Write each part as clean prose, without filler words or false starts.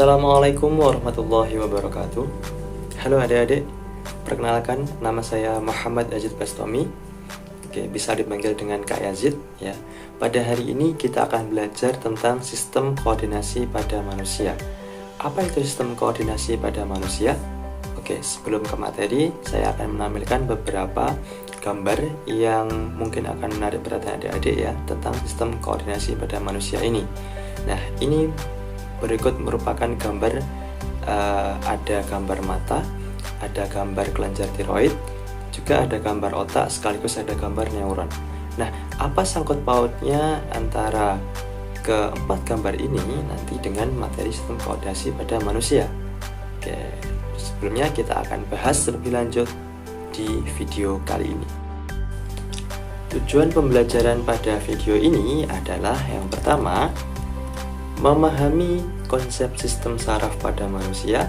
Assalamualaikum warahmatullahi wabarakatuh. Halo adik-adik, perkenalkan nama saya Muhammad Yazid Bastomi. Bisa dipanggil dengan Kak Yazid ya. Pada hari ini kita akan belajar tentang sistem koordinasi pada manusia. Apa itu sistem koordinasi pada manusia? Sebelum ke materi, saya akan menampilkan beberapa gambar yang mungkin akan menarik perhatian adik-adik ya tentang sistem koordinasi pada manusia ini. Nah, ini berikut merupakan gambar, ada gambar mata, ada gambar kelenjar tiroid, juga ada gambar otak, sekaligus ada gambar neuron. Nah, apa sangkut pautnya antara keempat gambar ini nanti dengan materi sistem koordinasi pada manusia? Sebelumnya kita akan bahas lebih lanjut di video kali ini. Tujuan pembelajaran pada video ini adalah yang pertama, memahami konsep sistem saraf pada manusia.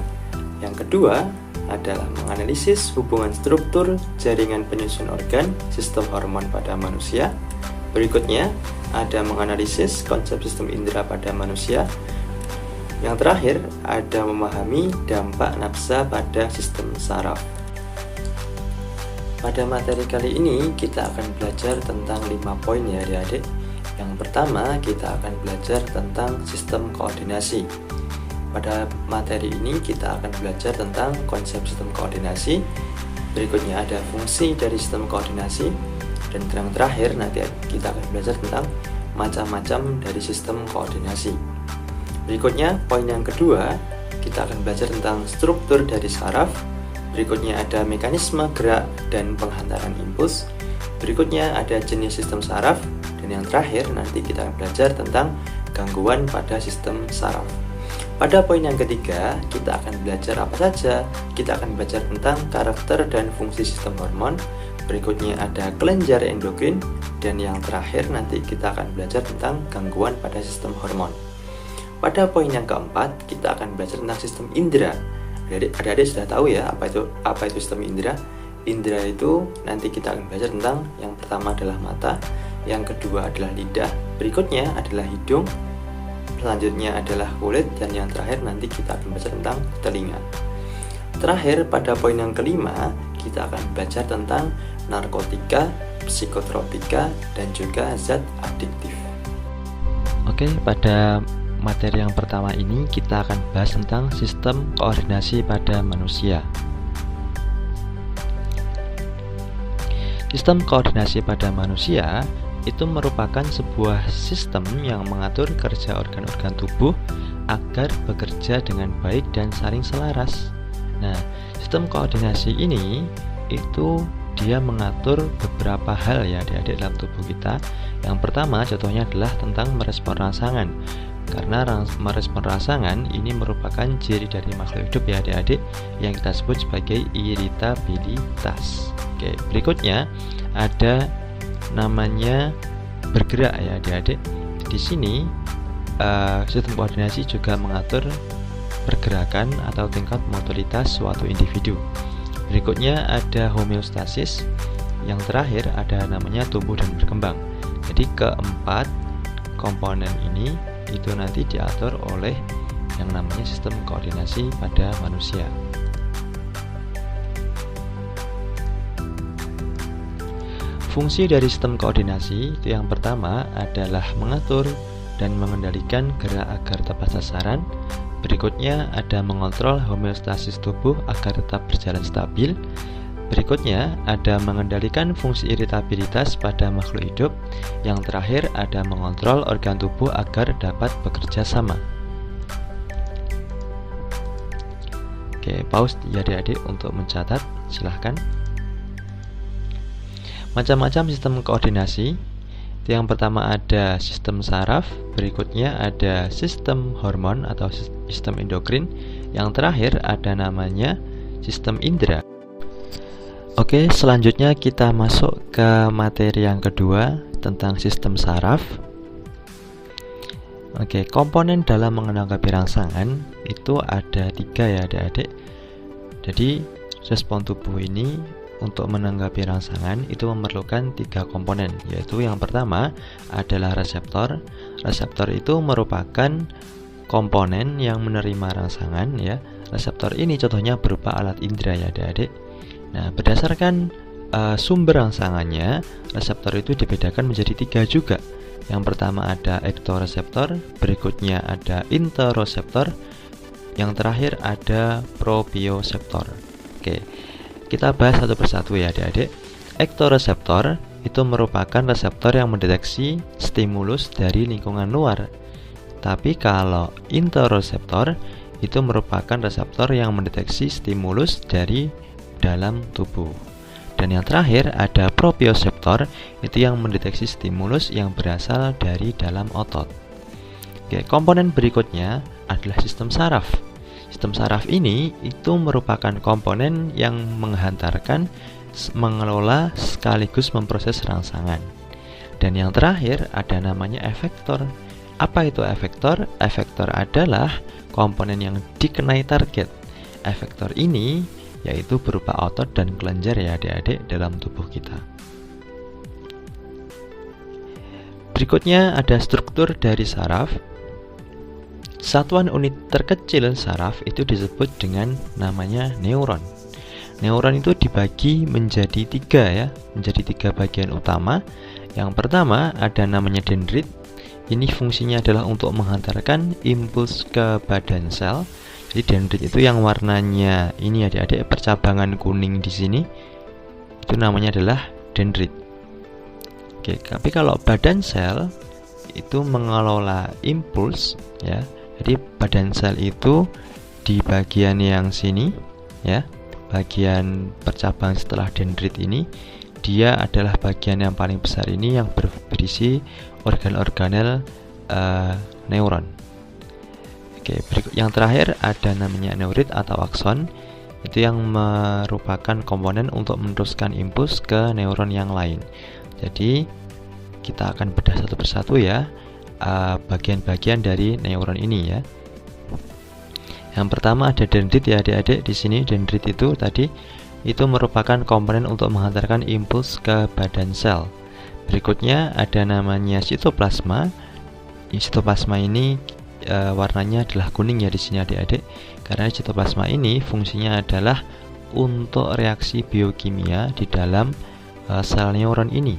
Yang kedua adalah menganalisis hubungan struktur jaringan penyusun organ sistem hormon pada manusia. Berikutnya ada menganalisis konsep sistem indera pada manusia. Yang terakhir ada memahami dampak nafsa pada sistem saraf. Pada materi kali ini kita akan belajar tentang 5 poin ya adik-adik. Yang pertama, kita akan belajar tentang sistem koordinasi. Pada materi ini kita akan belajar tentang konsep sistem koordinasi. Berikutnya ada fungsi dari sistem koordinasi. Dan yang terakhir nanti kita akan belajar tentang macam-macam dari sistem koordinasi. Berikutnya, poin yang kedua, kita akan belajar tentang struktur dari saraf. Berikutnya ada mekanisme gerak dan penghantaran impuls. Berikutnya ada jenis sistem saraf. Dan yang terakhir nanti kita akan belajar tentang gangguan pada sistem saraf. Pada poin yang ketiga kita akan belajar apa saja. Kita akan belajar tentang karakter dan fungsi sistem hormon. Berikutnya ada kelenjar endokrin. Dan yang terakhir nanti kita akan belajar tentang gangguan pada sistem hormon. Pada poin yang keempat kita akan belajar tentang sistem indera. Adik-adik sudah tahu ya apa itu sistem indera. Indera itu nanti kita akan belajar tentang yang pertama adalah mata, yang kedua adalah lidah, berikutnya adalah hidung, selanjutnya adalah kulit, dan yang terakhir nanti kita akan belajar tentang telinga. Terakhir pada poin yang kelima kita akan belajar tentang narkotika, psikotropika, dan juga zat adiktif. Pada materi yang pertama ini kita akan bahas tentang sistem koordinasi pada manusia. Sistem koordinasi pada manusia itu merupakan sebuah sistem yang mengatur kerja organ-organ tubuh agar bekerja dengan baik dan saling selaras. Nah, sistem koordinasi ini itu dia mengatur beberapa hal ya adik-adik dalam tubuh kita. Yang pertama contohnya adalah tentang merespon rangsangan. Karena merespon rangsangan ini merupakan ciri dari makhluk hidup ya adik-adik yang kita sebut sebagai iritabilitas. Berikutnya ada namanya bergerak ya adik-adik. Di sini sistem koordinasi juga mengatur pergerakan atau tingkat motoritas suatu individu. Berikutnya ada homeostasis. Yang terakhir ada namanya tumbuh dan berkembang. Jadi keempat komponen ini itu nanti diatur oleh yang namanya sistem koordinasi pada manusia. Fungsi dari sistem koordinasi itu yang pertama adalah mengatur dan mengendalikan gerak agar tepat sasaran. Berikutnya ada mengontrol homeostasis tubuh agar tetap berjalan stabil. Berikutnya ada mengendalikan fungsi iritabilitas pada makhluk hidup. Yang terakhir ada mengontrol organ tubuh agar dapat bekerja sama. Pause ya adik-adik untuk mencatat, silahkan. Macam-macam sistem koordinasi. Yang pertama ada sistem saraf, berikutnya ada sistem hormon atau sistem endokrin. Yang terakhir ada namanya sistem indera. Selanjutnya kita masuk ke materi yang kedua tentang sistem saraf. Komponen dalam menanggapi rangsangan itu ada 3 ya adik-adik. Jadi respon tubuh ini untuk menanggapi rangsangan itu memerlukan 3 komponen, yaitu yang pertama adalah reseptor. Reseptor itu merupakan komponen yang menerima rangsangan ya. Reseptor ini contohnya berupa alat indera ya adik-adik. Nah, berdasarkan sumber rangsangannya, reseptor itu dibedakan menjadi 3 juga. Yang pertama ada ektoreseptor, berikutnya ada interoreseptor, yang terakhir ada proprioseptor. Oke, kita bahas satu persatu ya adik-adik. Ektoreseptor itu merupakan reseptor yang mendeteksi stimulus dari lingkungan luar. Tapi kalau interoreseptor itu merupakan reseptor yang mendeteksi stimulus dari dalam tubuh. Dan yang terakhir ada proprioseptor, itu yang mendeteksi stimulus yang berasal dari dalam otot. Oke, komponen berikutnya adalah sistem saraf. Sistem saraf ini itu merupakan komponen yang menghantarkan, mengelola sekaligus memproses rangsangan. Dan yang terakhir ada namanya efektor. Apa itu efektor? Efektor adalah komponen yang dikenai target. Efektor ini yaitu berupa otot dan kelenjar ya adik-adik dalam tubuh kita. Berikutnya ada struktur dari saraf. Satuan unit terkecil saraf itu disebut dengan namanya neuron. Neuron itu dibagi menjadi 3 ya, menjadi 3 bagian utama. Yang pertama ada namanya dendrit. Ini fungsinya adalah untuk menghantarkan impuls ke badan sel. Jadi dendrit itu yang warnanya ini adik-adik percabangan kuning di sini. Itu namanya adalah dendrit. Oke, tapi kalau badan sel itu mengelola impuls ya. Jadi badan sel itu di bagian yang sini ya. Bagian percabang setelah dendrit ini dia adalah bagian yang paling besar ini yang berisi organ-organel neuron. Oke, berikut yang terakhir ada namanya neurit atau akson. Itu yang merupakan komponen untuk meneruskan impuls ke neuron yang lain. Jadi kita akan bedah satu persatu ya bagian-bagian dari neuron ini ya. Yang pertama ada dendrit ya adik-adik. Di sini dendrit itu tadi itu merupakan komponen untuk menghantarkan impuls ke badan sel. Berikutnya ada namanya sitoplasma. Sitoplasma ini warnanya adalah kuning ya di sini adik-adik. Karena sitoplasma ini fungsinya adalah untuk reaksi biokimia di dalam sel neuron ini.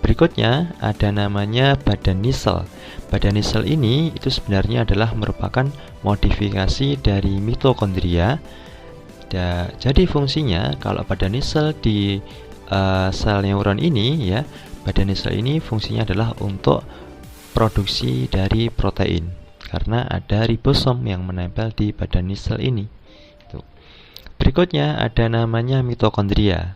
Berikutnya ada namanya badan nisel. Badan nisel ini itu sebenarnya adalah merupakan modifikasi dari mitokondria. Jadi fungsinya kalau badan nisel di sel neuron ini ya, badan nisel ini fungsinya adalah untuk produksi dari protein karena ada ribosom yang menempel di badan nisel ini. Berikutnya ada namanya mitokondria.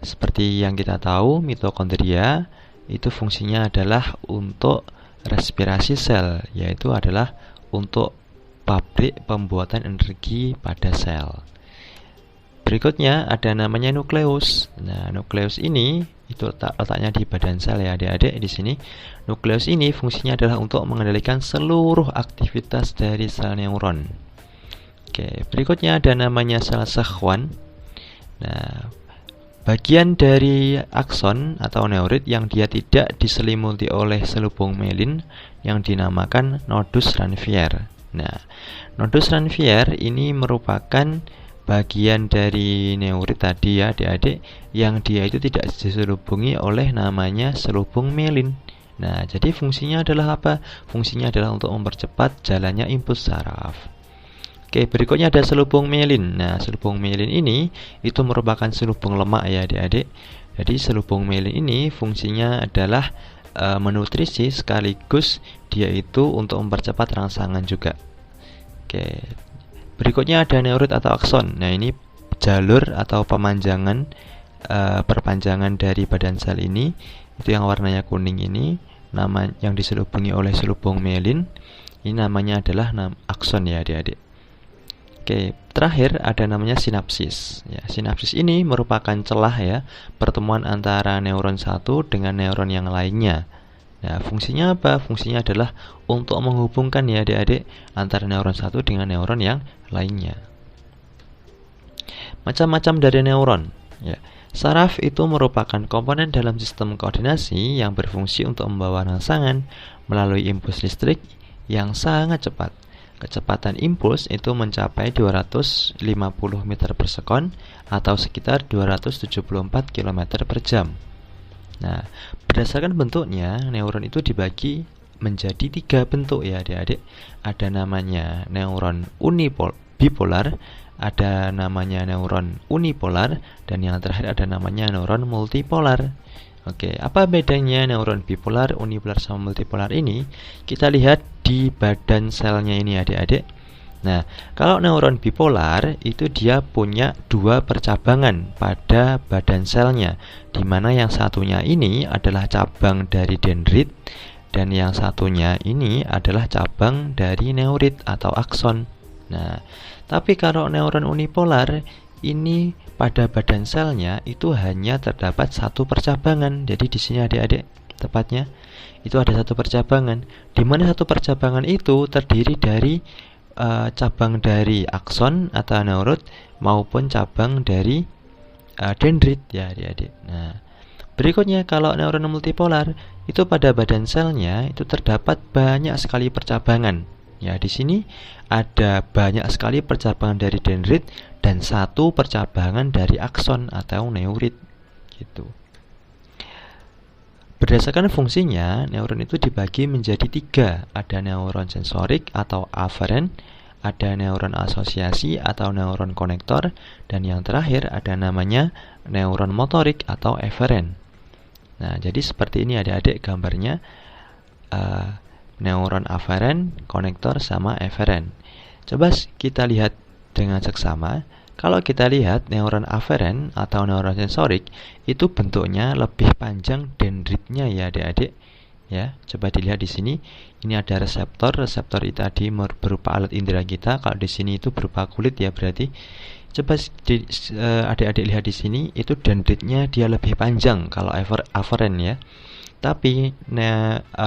Seperti yang kita tahu, mitokondria itu fungsinya adalah untuk respirasi sel, yaitu adalah untuk pabrik pembuatan energi pada sel. Berikutnya ada namanya nukleus. Nah, nukleus ini itu letaknya di badan sel ya adik-adik di sini. Nukleus ini fungsinya adalah untuk mengendalikan seluruh aktivitas dari sel neuron. Oke, berikutnya ada namanya sel Schwann. Nah, bagian dari akson atau neurit yang dia tidak diselimuti oleh selubung myelin yang dinamakan nodus Ranvier. Nah, nodus Ranvier ini merupakan bagian dari neurit tadi ya adik-adik yang dia itu tidak diselubungi oleh namanya selubung myelin. Nah, jadi fungsinya adalah apa? Fungsinya adalah untuk mempercepat jalannya impuls saraf. Oke, berikutnya ada selubung myelin. Nah, selubung myelin ini itu merupakan selubung lemak ya adik-adik. Jadi selubung myelin ini fungsinya adalah menutrisi sekaligus dia itu untuk mempercepat rangsangan juga. Oke. Berikutnya ada neurit atau akson. Nah, ini jalur atau pemanjangan perpanjangan dari badan sel ini. Itu yang warnanya kuning ini, nama yang diselubungi oleh selubung myelin. Ini namanya adalah akson ya adik-adik. Oke, terakhir ada namanya sinapsis. Ya, sinapsis ini merupakan celah ya pertemuan antara neuron satu dengan neuron yang lainnya. Nah, fungsinya apa? Fungsinya adalah untuk menghubungkan ya adik-adik antara neuron satu dengan neuron yang lainnya. Macam-macam dari neuron ya. Saraf itu merupakan komponen dalam sistem koordinasi yang berfungsi untuk membawa rangsangan melalui impuls listrik yang sangat cepat. kecepatan impuls itu mencapai 250 meter per sekon atau sekitar 274 km per jam. Nah, berdasarkan bentuknya, neuron itu dibagi menjadi 3 bentuk ya adik-adik. Ada namanya neuron bipolar, ada namanya neuron unipolar, dan yang terakhir ada namanya neuron multipolar. Oke, apa bedanya neuron bipolar, unipolar, sama multipolar ini? Kita lihat di badan selnya ini adik-adik. Nah, kalau neuron bipolar itu dia punya 2 percabangan pada badan selnya, di mana yang satunya ini adalah cabang dari dendrit dan yang satunya ini adalah cabang dari neurit atau akson. Nah, tapi kalau neuron unipolar ini pada badan selnya itu hanya terdapat 1 percabangan. Jadi di sini adik-adik tepatnya itu ada 1 percabangan, di mana 1 percabangan itu terdiri dari cabang dari akson atau neurit maupun cabang dari dendrit ya adik-adik. Nah, berikutnya kalau neuron multipolar itu pada badan selnya itu terdapat banyak sekali percabangan. Ya, di sini ada banyak sekali percabangan dari dendrit dan 1 percabangan dari akson atau neurit gitu. Berdasarkan fungsinya, neuron itu dibagi menjadi 3. Ada neuron sensorik atau aferen, ada neuron asosiasi atau neuron konektor, dan yang terakhir ada namanya neuron motorik atau eferen. Nah, jadi seperti ini adik-adik gambarnya. Neuron aferen, konektor, sama eferen. Coba kita lihat dengan seksama. Kalau kita lihat neuron aferen atau neuron sensorik itu bentuknya lebih panjang dendritnya ya adik-adik. Ya, coba dilihat di sini. Ini ada reseptor. Reseptor itu tadi berupa alat indera kita. Kalau di sini itu berupa kulit ya berarti. Coba adik-adik lihat di sini itu dendritnya dia lebih panjang kalau aferen ya. Tapi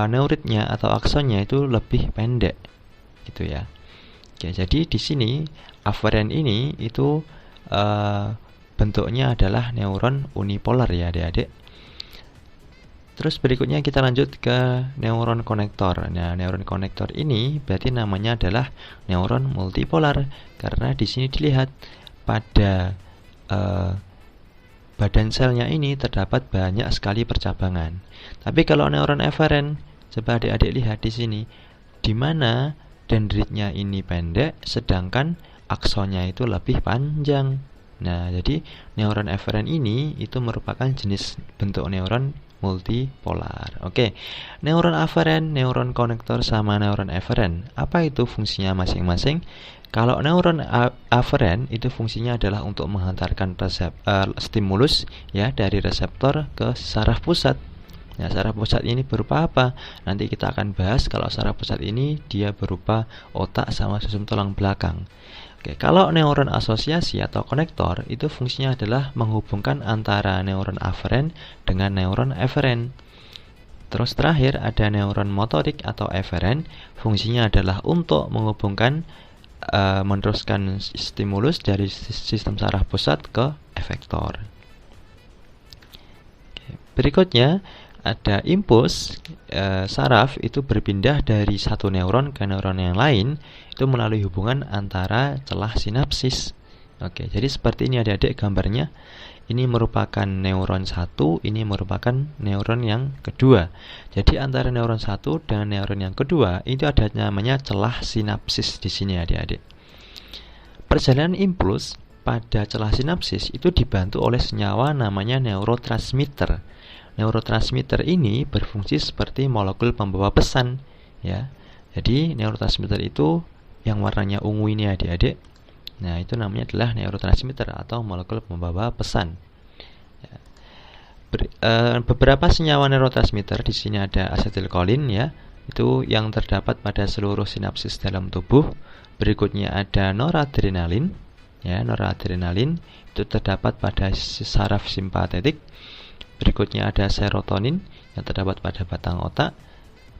neuritnya atau aksonnya itu lebih pendek gitu ya. Oke, jadi di sini aferen ini itu bentuknya adalah neuron unipolar ya adik-adik. Terus berikutnya kita lanjut ke neuron konektor. Nah, neuron konektor ini berarti namanya adalah neuron multipolar karena di sini dilihat pada badan selnya ini terdapat banyak sekali percabangan. Tapi kalau neuron eferen, coba adik-adik lihat di sini, di mana dendritnya ini pendek, sedangkan aksonnya itu lebih panjang. Nah, jadi neuron eferen ini itu merupakan jenis bentuk neuron multipolar. Oke, neuron aferen, neuron konektor, sama neuron eferen. Apa itu fungsinya masing-masing? Kalau neuron aferen itu fungsinya adalah untuk menghantarkan stimulus ya dari reseptor ke saraf pusat. Nah, saraf pusat ini berupa apa? Nanti kita akan bahas. Kalau saraf pusat ini dia berupa otak sama sistem tulang belakang. Oke, kalau neuron asosiasi atau konektor itu fungsinya adalah menghubungkan antara neuron aferen dengan neuron eferen. Terus terakhir ada neuron motorik atau eferen. Fungsinya adalah untuk menghubungkan meneruskan stimulus dari sistem saraf pusat ke efektor. Berikutnya ada impuls saraf itu berpindah dari satu neuron ke neuron yang lain itu melalui hubungan antara celah sinapsis. Oke, jadi seperti ini adik-adik gambarnya. Ini merupakan neuron 1, ini merupakan neuron yang kedua. Jadi antara neuron 1 dengan neuron yang kedua itu ada namanya celah sinapsis di sini adik-adik. Perjalanan impuls pada celah sinapsis itu dibantu oleh senyawa namanya neurotransmitter. Neurotransmitter ini berfungsi seperti molekul pembawa pesan ya. Jadi neurotransmitter itu yang warnanya ungu ini adik-adik. Nah, itu namanya adalah neurotransmitter atau molekul pembawa pesan. Beberapa senyawa neurotransmitter di sini ada asetilkolin ya, itu yang terdapat pada seluruh sinapsis dalam tubuh. Berikutnya ada noradrenalin ya, noradrenalin itu terdapat pada saraf simpatetik. Berikutnya ada serotonin yang terdapat pada batang otak.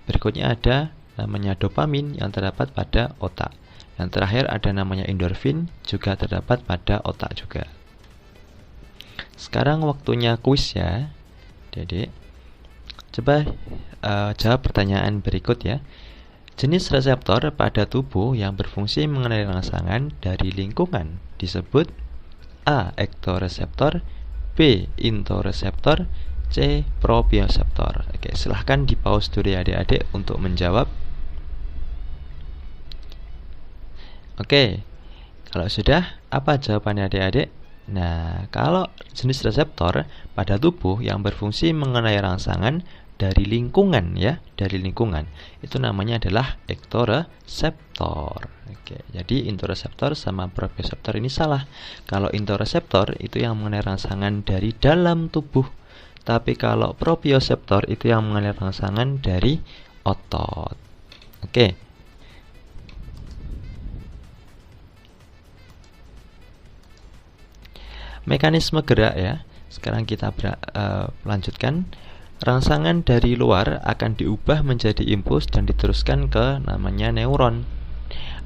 Berikutnya ada namanya dopamin yang terdapat pada otak. Yang terakhir ada namanya endorfin, juga terdapat pada otak juga. Sekarang waktunya kuis ya, Dedek. Coba jawab pertanyaan berikut ya. Jenis reseptor pada tubuh yang berfungsi mengenai rangsangan dari lingkungan disebut A. Ektoreseptor, B. Interoreseptor, C. Proprioseptor. Oke, silahkan di pause dulu ya adik-adik untuk menjawab. Oke, kalau sudah, apa jawabannya adik-adik? Nah, kalau jenis reseptor pada tubuh yang berfungsi mengenai rangsangan dari lingkungan ya, dari lingkungan, itu namanya adalah ektoreseptor. Oke, jadi interoreseptor sama proprioseptor ini salah. Kalau interoreseptor itu yang mengenai rangsangan dari dalam tubuh, tapi kalau proprioseptor itu yang mengenai rangsangan dari otot. Oke. Mekanisme gerak ya. Sekarang kita lanjutkan. Rangsangan dari luar akan diubah menjadi impuls dan diteruskan ke namanya neuron.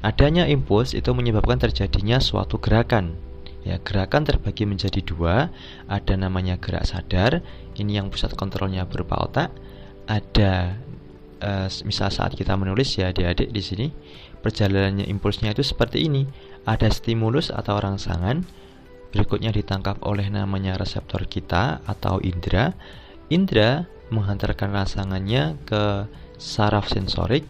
Adanya impuls itu menyebabkan terjadinya suatu gerakan. Ya, gerakan terbagi menjadi dua. Ada namanya gerak sadar. Ini yang pusat kontrolnya berupa otak. Ada misal saat kita menulis ya adik-adik di sini, perjalanannya impulsnya itu seperti ini. Ada stimulus atau rangsangan. Berikutnya ditangkap oleh namanya reseptor kita atau indera. Indera menghantarkan rangsangannya ke saraf sensorik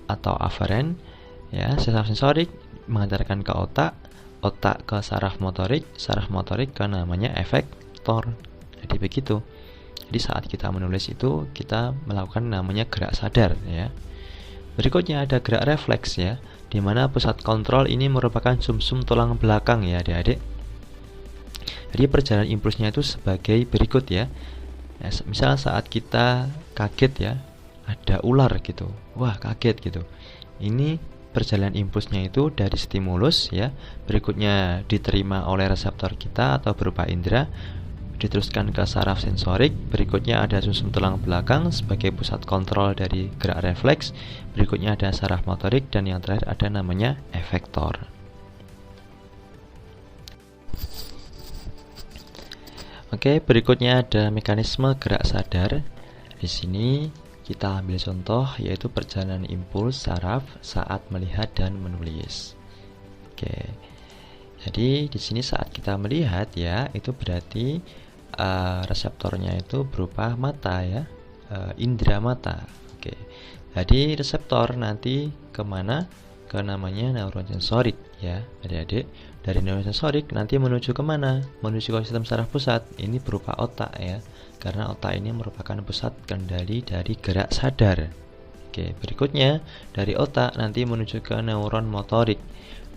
atau aferen. Ya, saraf sensorik menghantarkan ke otak, otak ke saraf motorik ke namanya efektor. Jadi begitu. Jadi saat kita menulis itu kita melakukan namanya gerak sadar ya. Berikutnya ada gerak refleks ya, di mana pusat kontrol ini merupakan sumsum tulang belakang ya adik-adik. Jadi perjalanan impulsnya itu sebagai berikut ya. Misal saat kita kaget ya, ada ular gitu, wah kaget gitu. Ini perjalanan impulsnya itu dari stimulus ya, berikutnya diterima oleh reseptor kita atau berupa indera, diteruskan ke saraf sensorik, berikutnya ada sumsum tulang belakang sebagai pusat kontrol dari gerak refleks, berikutnya ada saraf motorik, dan yang terakhir ada namanya efektor. Oke, berikutnya ada mekanisme gerak sadar. Di sini kita ambil contoh yaitu perjalanan impuls saraf saat melihat dan menulis. Oke. Jadi di sini saat kita melihat ya, itu berarti reseptornya itu berupa mata ya, indera mata. Oke. Jadi reseptor nanti kemana? Ke namanya neuron sensorik ya, adik-adik. Dari neuron sensorik nanti menuju kemana? Menuju ke sistem saraf pusat. Ini berupa otak ya, karena otak ini merupakan pusat kendali dari gerak sadar. Oke, berikutnya dari otak nanti menuju ke neuron motorik.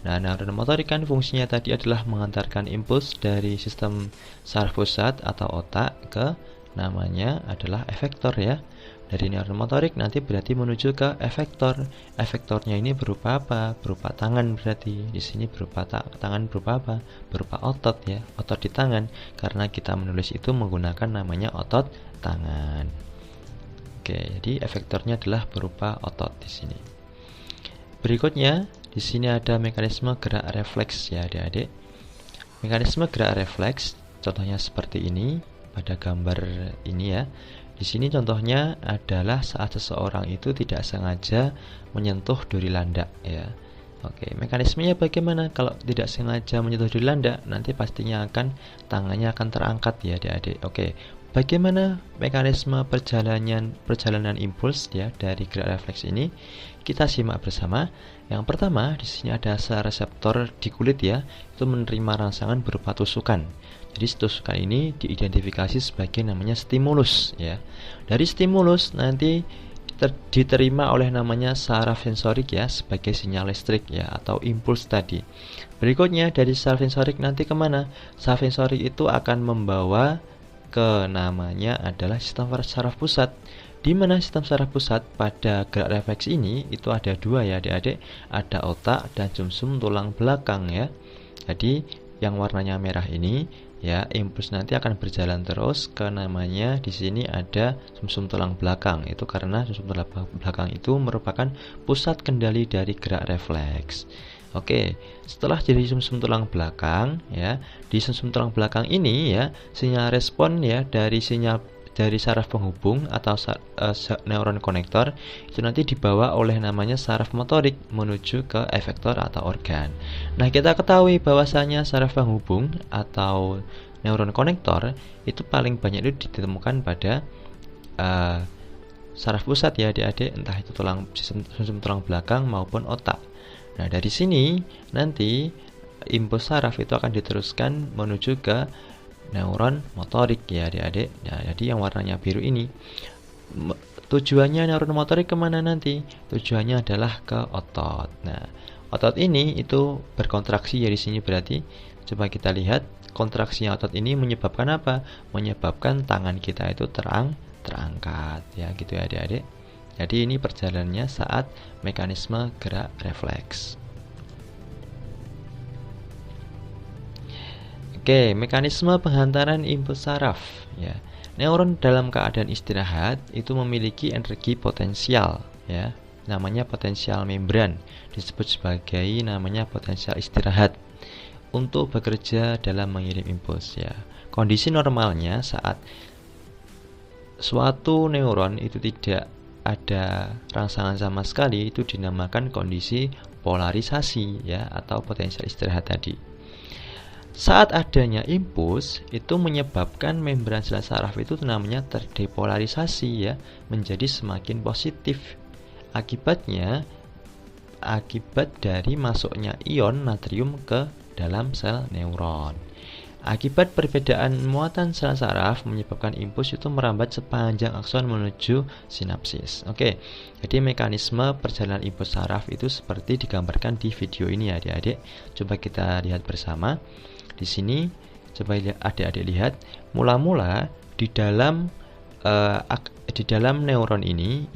Nah, neuron motorik kan fungsinya tadi adalah mengantarkan impuls dari sistem saraf pusat atau otak ke namanya adalah efektor ya. Dari neuron motorik nanti berarti menuju ke efektor. Efektornya ini berupa apa? Berupa tangan berarti. Di sini berupa tangan berupa apa? Berupa otot ya, otot di tangan. Karena kita menulis itu menggunakan namanya otot tangan. Oke, jadi efektornya adalah berupa otot di sini. Berikutnya, di sini ada mekanisme gerak refleks ya adik-adik. Mekanisme gerak refleks contohnya seperti ini pada gambar ini ya. Di sini contohnya adalah saat seseorang itu tidak sengaja menyentuh duri landak ya. Oke, mekanismenya bagaimana? Kalau tidak sengaja menyentuh duri landak, nanti pastinya tangannya akan terangkat ya adik-adik. Oke, bagaimana mekanisme perjalanan impuls ya dari gerak refleks ini? Kita simak bersama. Yang pertama, di sini ada reseptor di kulit ya, itu menerima rangsangan berupa tusukan. Jadi tusukan ini diidentifikasi sebagai namanya stimulus ya. Dari stimulus nanti diterima oleh namanya saraf sensorik ya sebagai sinyal listrik ya atau impuls tadi. Berikutnya dari saraf sensorik nanti kemana? Saraf sensorik itu akan membawa ke namanya adalah sistem saraf pusat. Di mana sistem saraf pusat pada gerak refleks ini itu ada dua ya adik-adik, ada otak dan sumsum tulang belakang ya. Jadi yang warnanya merah ini ya, impuls nanti akan berjalan terus ke namanya di sini ada sumsum tulang belakang. Itu karena sumsum tulang belakang itu merupakan pusat kendali dari gerak refleks. Oke, setelah jadi sumsum tulang belakang ya, di sumsum tulang belakang ini ya, sinyal respon ya dari sinyal dari saraf penghubung atau neuron konektor itu nanti dibawa oleh namanya saraf motorik menuju ke efektor atau organ. Nah, kita ketahui bahwasanya saraf penghubung atau neuron konektor itu paling banyak itu ditemukan pada saraf pusat ya adik-adik, entah itu sistem tulang belakang maupun otak. Nah, dari sini nanti impuls saraf itu akan diteruskan menuju ke neuron motorik ya adik-adik. Nah, jadi yang warnanya biru ini tujuannya neuron motorik kemana nanti? Tujuannya adalah ke otot. Nah, otot ini itu berkontraksi ya di sini, berarti coba kita lihat kontraksinya otot ini menyebabkan apa? Menyebabkan tangan kita itu terangkat ya gitu ya adik-adik. Jadi ini perjalanannya saat mekanisme gerak refleks. Oke, mekanisme penghantaran impuls saraf ya. Neuron dalam keadaan istirahat itu memiliki energi potensial ya. Namanya potensial membran, disebut sebagai namanya potensial istirahat untuk bekerja dalam mengirim impuls ya. Kondisi normalnya saat suatu neuron itu tidak ada rangsangan sama sekali itu dinamakan kondisi polarisasi ya, atau potensial istirahat tadi. Saat adanya impuls itu menyebabkan membran sel saraf itu namanya terdepolarisasi ya, menjadi semakin positif. Akibat dari masuknya ion natrium ke dalam sel neuron. Akibat perbedaan muatan sel saraf menyebabkan impuls itu merambat sepanjang akson menuju sinapsis. Oke, jadi mekanisme perjalanan impuls saraf itu seperti digambarkan di video ini ya adik-adik. Coba kita lihat bersama. Di sini coba adik-adik lihat, mula-mula di dalam neuron ini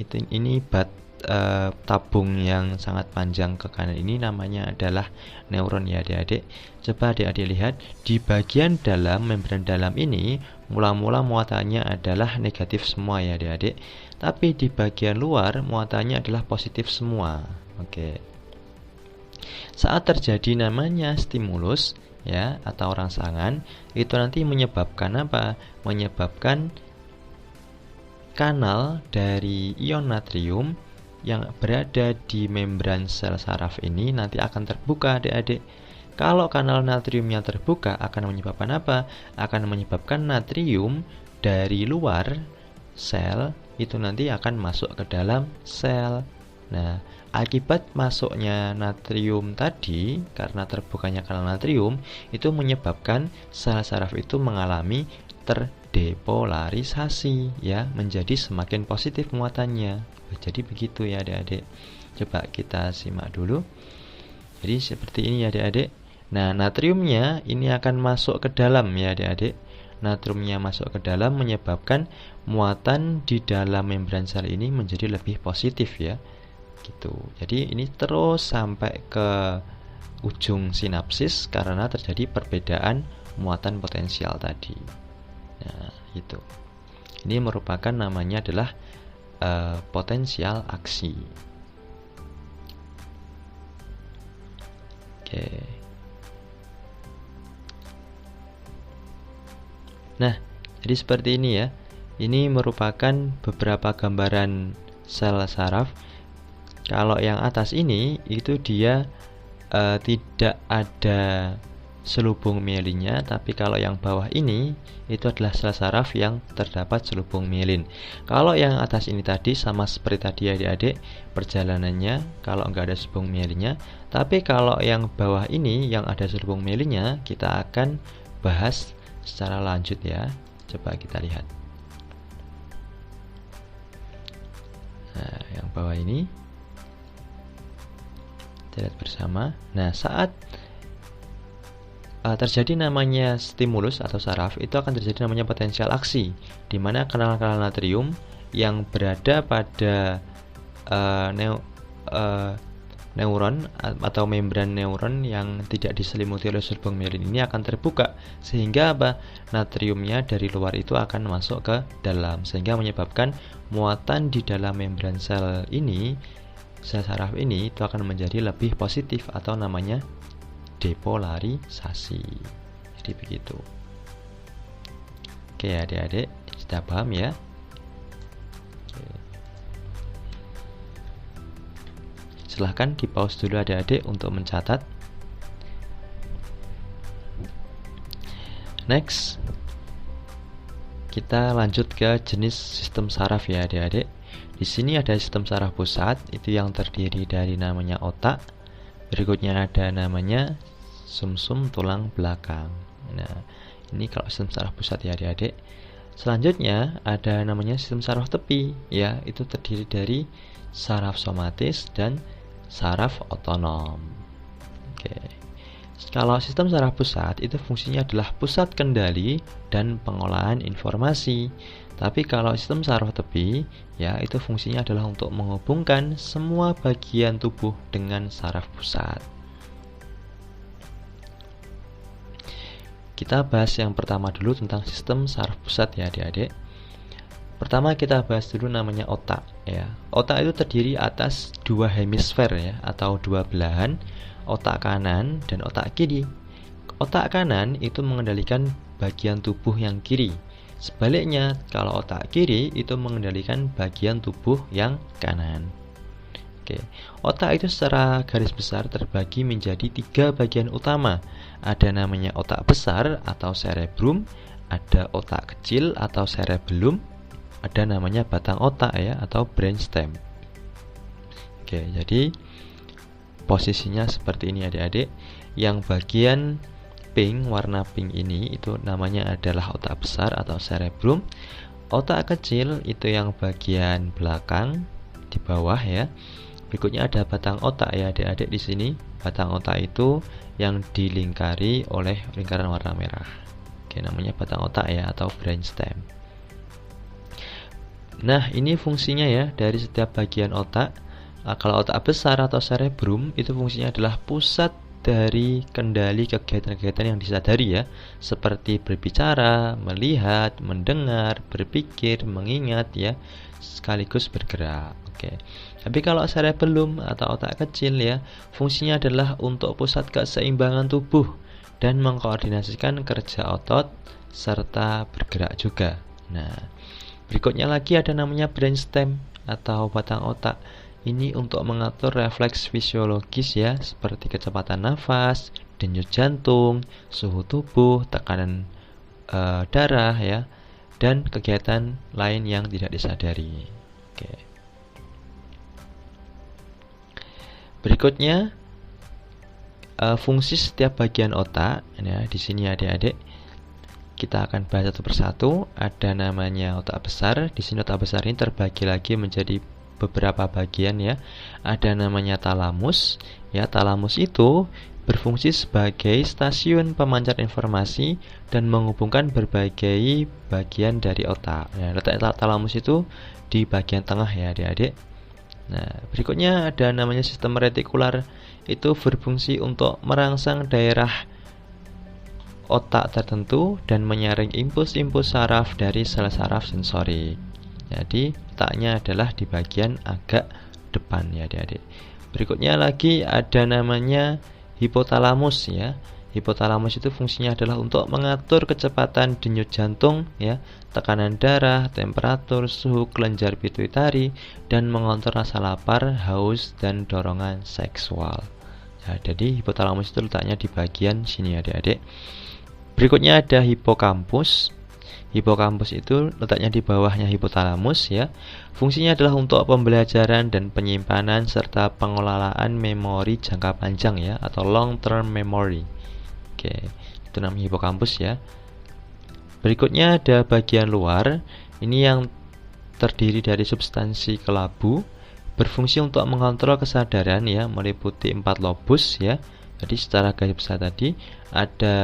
tabung yang sangat panjang ke kanan ini namanya adalah neuron ya adik-adik. Coba adik-adik lihat di bagian dalam membran dalam ini mula-mula muatannya adalah negatif semua ya adik-adik, tapi di bagian luar muatannya adalah positif semua. Oke. Saat terjadi namanya stimulus ya atau rangsangan, itu nanti menyebabkan apa? Menyebabkan kanal dari ion natrium yang berada di membran sel saraf ini nanti akan terbuka adik-adik. Kalau kanal natriumnya terbuka akan menyebabkan apa? Akan menyebabkan natrium dari luar sel itu nanti akan masuk ke dalam sel. Nah, akibat masuknya natrium tadi, karena terbukanya kanal natrium, itu menyebabkan sel saraf itu mengalami terdepolarisasi ya, menjadi semakin positif muatannya. Jadi begitu ya adik-adik. Coba kita simak dulu. Jadi seperti ini ya adik-adik. Nah, natriumnya ini akan masuk ke dalam ya adik-adik. Natriumnya masuk ke dalam menyebabkan muatan di dalam membran sel ini menjadi lebih positif ya. Gitu. Jadi ini terus sampai ke ujung sinapsis karena terjadi perbedaan muatan potensial tadi. Nah, itu. Ini merupakan namanya adalah potensial aksi. Oke. Nah, jadi seperti ini ya. Ini merupakan beberapa gambaran sel saraf. Kalau yang atas ini itu dia tidak ada selubung mielinnya, tapi kalau yang bawah ini itu adalah sel saraf yang terdapat selubung mielin. Kalau yang atas ini tadi sama seperti tadi adik-adik perjalanannya kalau nggak ada selubung mielinnya, tapi kalau yang bawah ini yang ada selubung mielinnya kita akan bahas secara lanjut ya. Coba kita lihat. Nah, yang bawah ini kita lihat bersama. Nah, saat terjadi namanya stimulus atau saraf, itu akan terjadi namanya potensial aksi, di mana kanal-kanal natrium yang berada pada neuron atau membran neuron yang tidak diselimuti oleh selubung mielin ini akan terbuka, sehingga apa? Natriumnya dari luar itu akan masuk ke dalam, sehingga menyebabkan muatan di dalam membran sel ini, sel saraf ini itu akan menjadi lebih positif atau namanya depolarisasi. Jadi begitu. Oke adik-adik, Sudah paham ya? Silahkan di pause dulu adik-adik untuk mencatat. Next, kita lanjut ke jenis sistem saraf ya adik-adik. Di sini ada sistem saraf pusat, itu yang terdiri dari namanya otak. Berikutnya ada namanya sumsum tulang belakang. Nah, ini kalau sistem saraf pusat ya adik-adik. Selanjutnya ada namanya sistem saraf tepi, ya, itu terdiri dari saraf somatis dan saraf otonom. Oke. Kalau sistem saraf pusat itu fungsinya adalah pusat kendali dan pengolahan informasi. Tapi kalau sistem saraf tepi, ya, itu fungsinya adalah untuk menghubungkan semua bagian tubuh dengan saraf pusat. Kita bahas yang pertama dulu tentang sistem saraf pusat ya adik-adik. Pertama kita bahas dulu namanya otak ya. Otak itu terdiri atas dua hemisfer ya, atau dua belahan, otak kanan dan otak kiri. Otak kanan itu mengendalikan bagian tubuh yang kiri. Sebaliknya, kalau otak kiri itu mengendalikan bagian tubuh yang kanan. Oke, otak itu secara garis besar terbagi menjadi 3 bagian utama. Ada namanya otak besar atau cerebrum, ada otak kecil atau cerebellum, ada namanya batang otak ya atau brainstem. Oke, jadi posisinya seperti ini adik-adik. Yang bagian pink, warna pink ini itu namanya adalah otak besar atau cerebrum. Otak kecil itu yang bagian belakang di bawah ya. Berikutnya ada batang otak ya adik-adik di sini. Batang otak itu yang dilingkari oleh lingkaran warna merah. Oke, namanya batang otak ya atau brainstem. Nah, ini fungsinya ya dari setiap bagian otak. Kalau otak besar atau cerebrum itu fungsinya adalah pusat dari kendali kegiatan-kegiatan yang disadari ya, seperti berbicara, melihat, mendengar, berpikir, mengingat ya, sekaligus bergerak. Oke. Tapi kalau cerebellum atau otak kecil ya, fungsinya adalah untuk pusat keseimbangan tubuh dan mengkoordinasikan kerja otot serta bergerak juga. Nah, berikutnya lagi ada namanya brainstem atau batang otak. Ini untuk mengatur refleks fisiologis ya, seperti kecepatan nafas, denyut jantung, suhu tubuh, tekanan darah ya, dan kegiatan lain yang tidak disadari. Oke. Berikutnya fungsi setiap bagian otak. Nah, di sini adik-adik kita akan bahas satu persatu. Ada namanya otak besar. Di sini otak besar ini terbagi lagi menjadi beberapa bagian ya. Ada namanya talamus. Ya, talamus itu berfungsi sebagai stasiun pemancar informasi dan menghubungkan berbagai bagian dari otak. Nah, letak talamus itu di bagian tengah ya, adik-adik. Nah, berikutnya ada namanya sistem retikular. Itu berfungsi untuk merangsang daerah otak tertentu dan menyaring impuls-impuls saraf dari sel saraf sensorik. Jadi letaknya adalah di bagian agak depan ya adik-adik. Berikutnya lagi ada namanya hipotalamus ya. Hipotalamus itu fungsinya adalah untuk mengatur kecepatan denyut jantung ya, tekanan darah, temperatur, suhu kelenjar pituitari, dan mengontrol rasa lapar, haus, dan dorongan seksual. Ya, jadi hipotalamus itu letaknya di bagian sini adik-adik. Berikutnya ada hipokampus. Hipokampus itu letaknya di bawahnya hipotalamus ya. Fungsinya adalah untuk pembelajaran dan penyimpanan serta pengelolaan memori jangka panjang ya, atau long term memory. Oke, itu namanya hipokampus ya. Berikutnya ada bagian luar. Ini yang terdiri dari substansi kelabu, berfungsi untuk mengontrol kesadaran ya, meliputi 4 lobus ya. Jadi secara garis besar tadi ada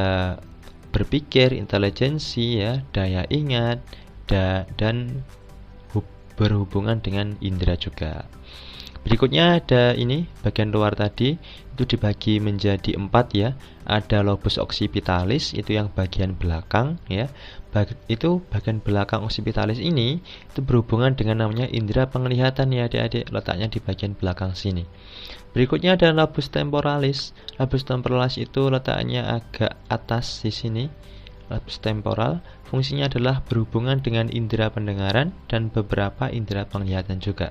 berpikir, intelijensi ya, daya ingat, dan berhubungan dengan indera juga. Berikutnya ada ini bagian luar tadi, itu dibagi menjadi 4 ya. Ada lobus occipitalis, itu yang bagian belakang ya. Itu bagian belakang occipitalis ini itu berhubungan dengan namanya indera penglihatan ya adik-adik, letaknya di bagian belakang sini. Berikutnya ada lobus temporalis. Lobus temporalis itu letaknya agak atas di sini. lobus temporal fungsinya adalah berhubungan dengan indera pendengaran dan beberapa indera penglihatan juga.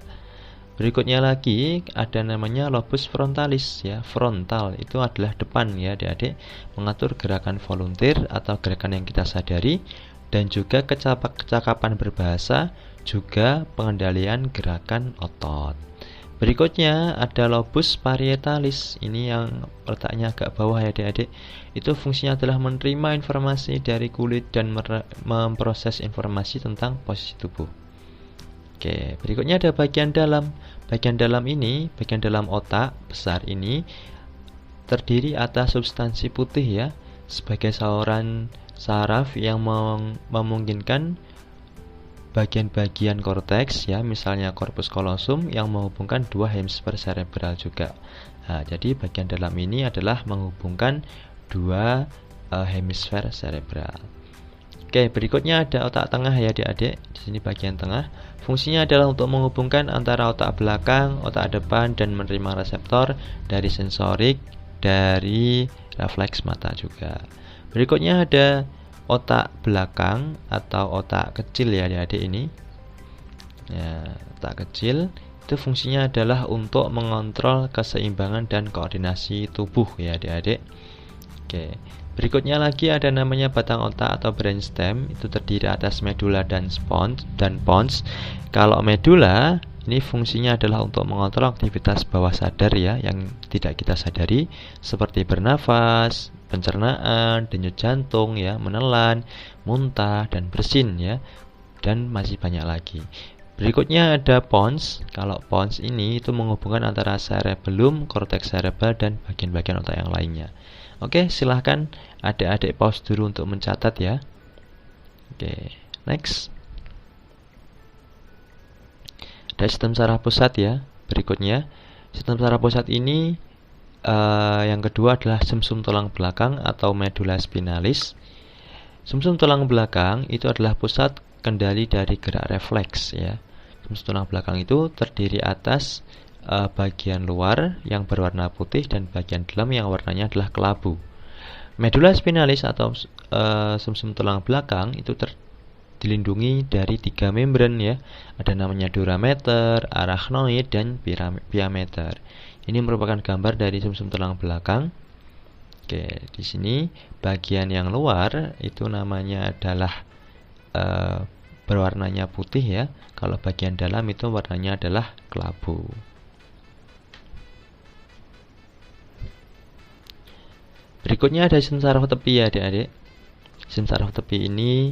Berikutnya lagi ada namanya lobus frontalis ya. Frontal itu adalah depan ya adik-adik, mengatur gerakan volunteer atau gerakan yang kita sadari, dan juga kecakapan berbahasa, juga pengendalian gerakan otot. Berikutnya ada lobus parietalis. Ini yang letaknya agak bawah ya adik-adik. Itu fungsinya adalah menerima informasi dari kulit dan memproses informasi tentang posisi tubuh. Oke, berikutnya ada bagian dalam. Bagian dalam ini, bagian dalam otak besar ini terdiri atas substansi putih ya, sebagai saluran saraf yang memungkinkan bagian-bagian korteks ya, misalnya korpus kolosum yang menghubungkan dua hemisfer cerebral juga. Nah, jadi bagian dalam ini adalah menghubungkan dua hemisfer cerebral. Oke, berikutnya ada otak tengah ya adik-adik. Di sini bagian tengah. Fungsinya adalah untuk menghubungkan antara otak belakang, otak depan, dan menerima reseptor dari sensorik, dari refleks mata juga. Berikutnya ada otak belakang atau otak kecil ya adik-adik ini. Ya, otak kecil itu fungsinya adalah untuk mengontrol keseimbangan dan koordinasi tubuh ya adik-adik. Oke. Berikutnya lagi ada namanya batang otak atau brainstem. Itu terdiri atas medula dan pons. Kalau medula ini fungsinya adalah untuk mengontrol aktivitas bawah sadar ya, yang tidak kita sadari, seperti bernafas, pencernaan, denyut jantung ya, menelan, muntah, dan bersin ya, dan masih banyak lagi. Berikutnya ada pons. Kalau pons ini itu menghubungkan antara cerebellum, korteks cerebral, dan bagian-bagian otak yang lainnya. Oke, silahkan adik-adik pause dulu untuk mencatat ya. Oke, next. Ada sistem saraf pusat ya. Berikutnya, sistem saraf pusat ini yang kedua adalah sumsum tulang belakang atau medulla spinalis. Sumsum tulang belakang itu adalah pusat kendali dari gerak refleks ya. Sumsum tulang belakang itu terdiri atas bagian luar yang berwarna putih dan bagian dalam yang warnanya adalah kelabu. Medulla spinalis atau sumsum tulang belakang itu dilindungi dari 3 membran ya. Ada namanya durameter, arachnoid, dan pia-meter. Ini merupakan gambar dari sumsum tulang belakang. Oke, di sini bagian yang luar itu namanya adalah berwarnanya putih ya. Kalau bagian dalam itu warnanya adalah kelabu. Berikutnya ada sistem saraf tepi ya adik-adik. Sistem saraf tepi ini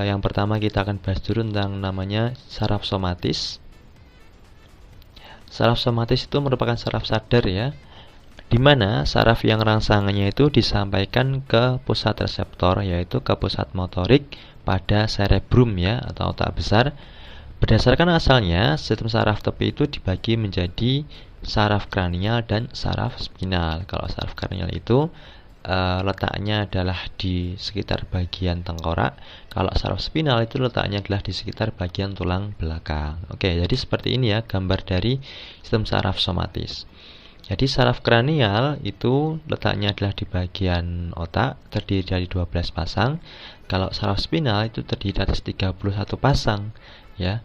yang pertama kita akan bahas dulu tentang namanya saraf somatis. Saraf somatis itu merupakan saraf sadar ya, di mana saraf yang rangsangannya itu disampaikan ke pusat reseptor, yaitu ke pusat motorik pada cerebrum ya, atau otak besar. Berdasarkan asalnya, sistem saraf tepi itu dibagi menjadi saraf kranial dan saraf spinal. Kalau saraf kranial itu letaknya adalah di sekitar bagian tengkorak. Kalau saraf spinal itu letaknya adalah di sekitar bagian tulang belakang. Oke, jadi seperti ini ya gambar dari sistem saraf somatis. Jadi saraf kranial itu letaknya adalah di bagian otak, terdiri dari 12 pasang. Kalau saraf spinal itu terdiri atas 31 pasang ya.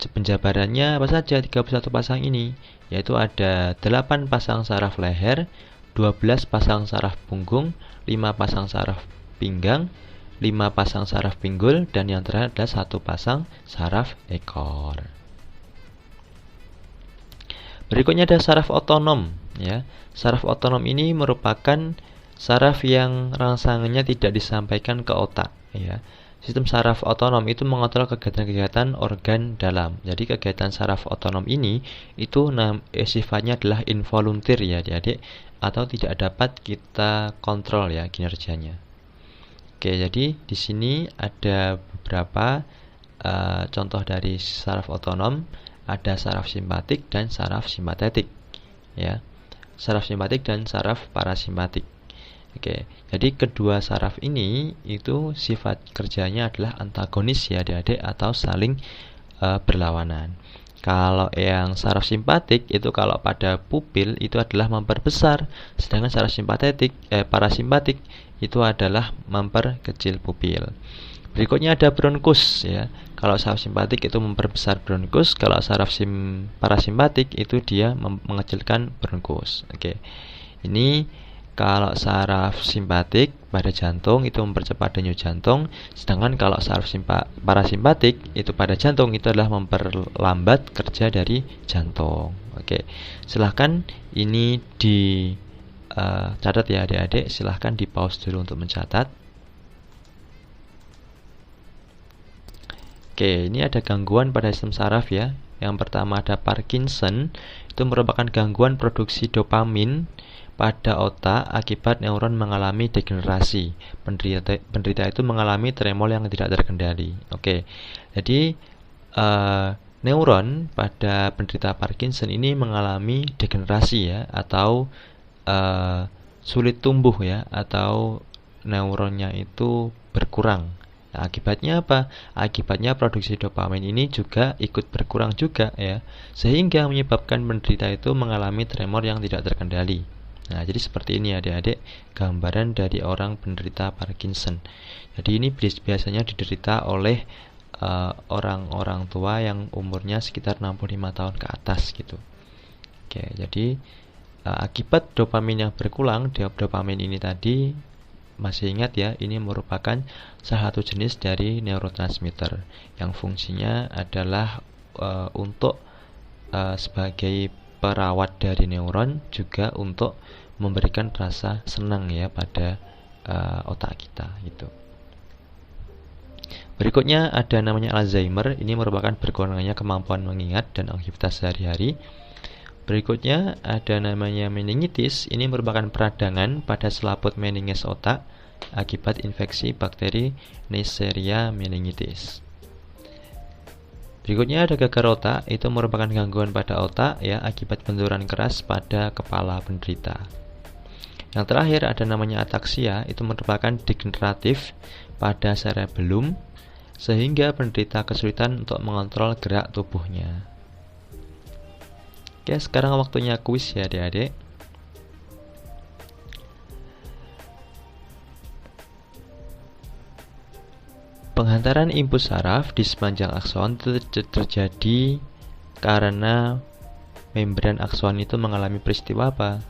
Penjabarannya apa saja 31 pasang ini? Yaitu ada 8 pasang saraf leher, 12 pasang saraf punggung, 5 pasang saraf pinggang, 5 pasang saraf pinggul, dan yang terakhir adalah 1 pasang saraf ekor. Berikutnya ada saraf otonom ya. Saraf otonom ini merupakan saraf yang rangsangannya tidak disampaikan ke otak ya. Sistem saraf otonom itu mengontrol kegiatan-kegiatan organ dalam. Jadi kegiatan saraf otonom ini itu sifatnya adalah involunteer ya adik-adik, atau tidak dapat kita kontrol ya kinerjanya. Oke, jadi di sini ada beberapa contoh dari saraf otonom. Ada saraf simpatik dan saraf simpatetik ya. Saraf simpatik dan saraf parasimpatik. Oke, jadi kedua saraf ini itu sifat kerjanya adalah antagonis ya adik-adik, atau saling berlawanan. Kalau yang saraf simpatik itu kalau pada pupil itu adalah memperbesar, sedangkan saraf parasimpatik itu adalah memperkecil pupil. Berikutnya ada bronkus ya. Kalau saraf simpatik itu memperbesar bronkus, kalau saraf parasimpatik itu dia mengecilkan bronkus. Oke. Ini kalau saraf simpatik pada jantung itu mempercepat denyut jantung, sedangkan kalau saraf parasimpatik itu pada jantung itu adalah memperlambat kerja dari jantung. Oke, silahkan ini catat ya adik-adik, silahkan di pause dulu untuk mencatat. Oke, ini ada gangguan pada sistem saraf ya. Yang pertama ada Parkinson, itu merupakan gangguan produksi dopamin pada otak akibat neuron mengalami degenerasi. Penderita itu mengalami tremor yang tidak terkendali. Oke, jadi neuron pada penderita Parkinson ini mengalami degenerasi ya, atau sulit tumbuh ya, atau neuronnya itu berkurang. Nah, akibatnya apa? Akibatnya produksi dopamin ini juga ikut berkurang juga ya, sehingga menyebabkan penderita itu mengalami tremor yang tidak terkendali. Nah, jadi seperti ini adik-adik gambaran dari orang penderita Parkinson. Jadi ini biasanya diderita oleh orang-orang tua yang umurnya sekitar 65 tahun ke atas gitu. Oke, jadi akibat dopamin yang berkurang, dopamin ini tadi masih ingat ya, ini merupakan salah satu jenis dari neurotransmitter yang fungsinya adalah untuk sebagai perawat dari neuron, juga untuk memberikan rasa senang ya pada otak kita gitu. Berikutnya ada namanya Alzheimer, ini merupakan berkurangnya kemampuan mengingat dan aktivitas sehari-hari. Berikutnya ada namanya meningitis, ini merupakan peradangan pada selaput meninges otak akibat infeksi bakteri Neisseria meningitis. Berikutnya ada gagal otak, itu merupakan gangguan pada otak ya akibat benturan keras pada kepala penderita. Yang terakhir ada namanya ataksia, itu merupakan degeneratif pada cerebellum sehingga penderita kesulitan untuk mengontrol gerak tubuhnya. Oke, sekarang waktunya kuis ya adik-adik. Penghantaran impuls saraf di sepanjang akson itu terjadi karena membran akson itu mengalami peristiwa apa?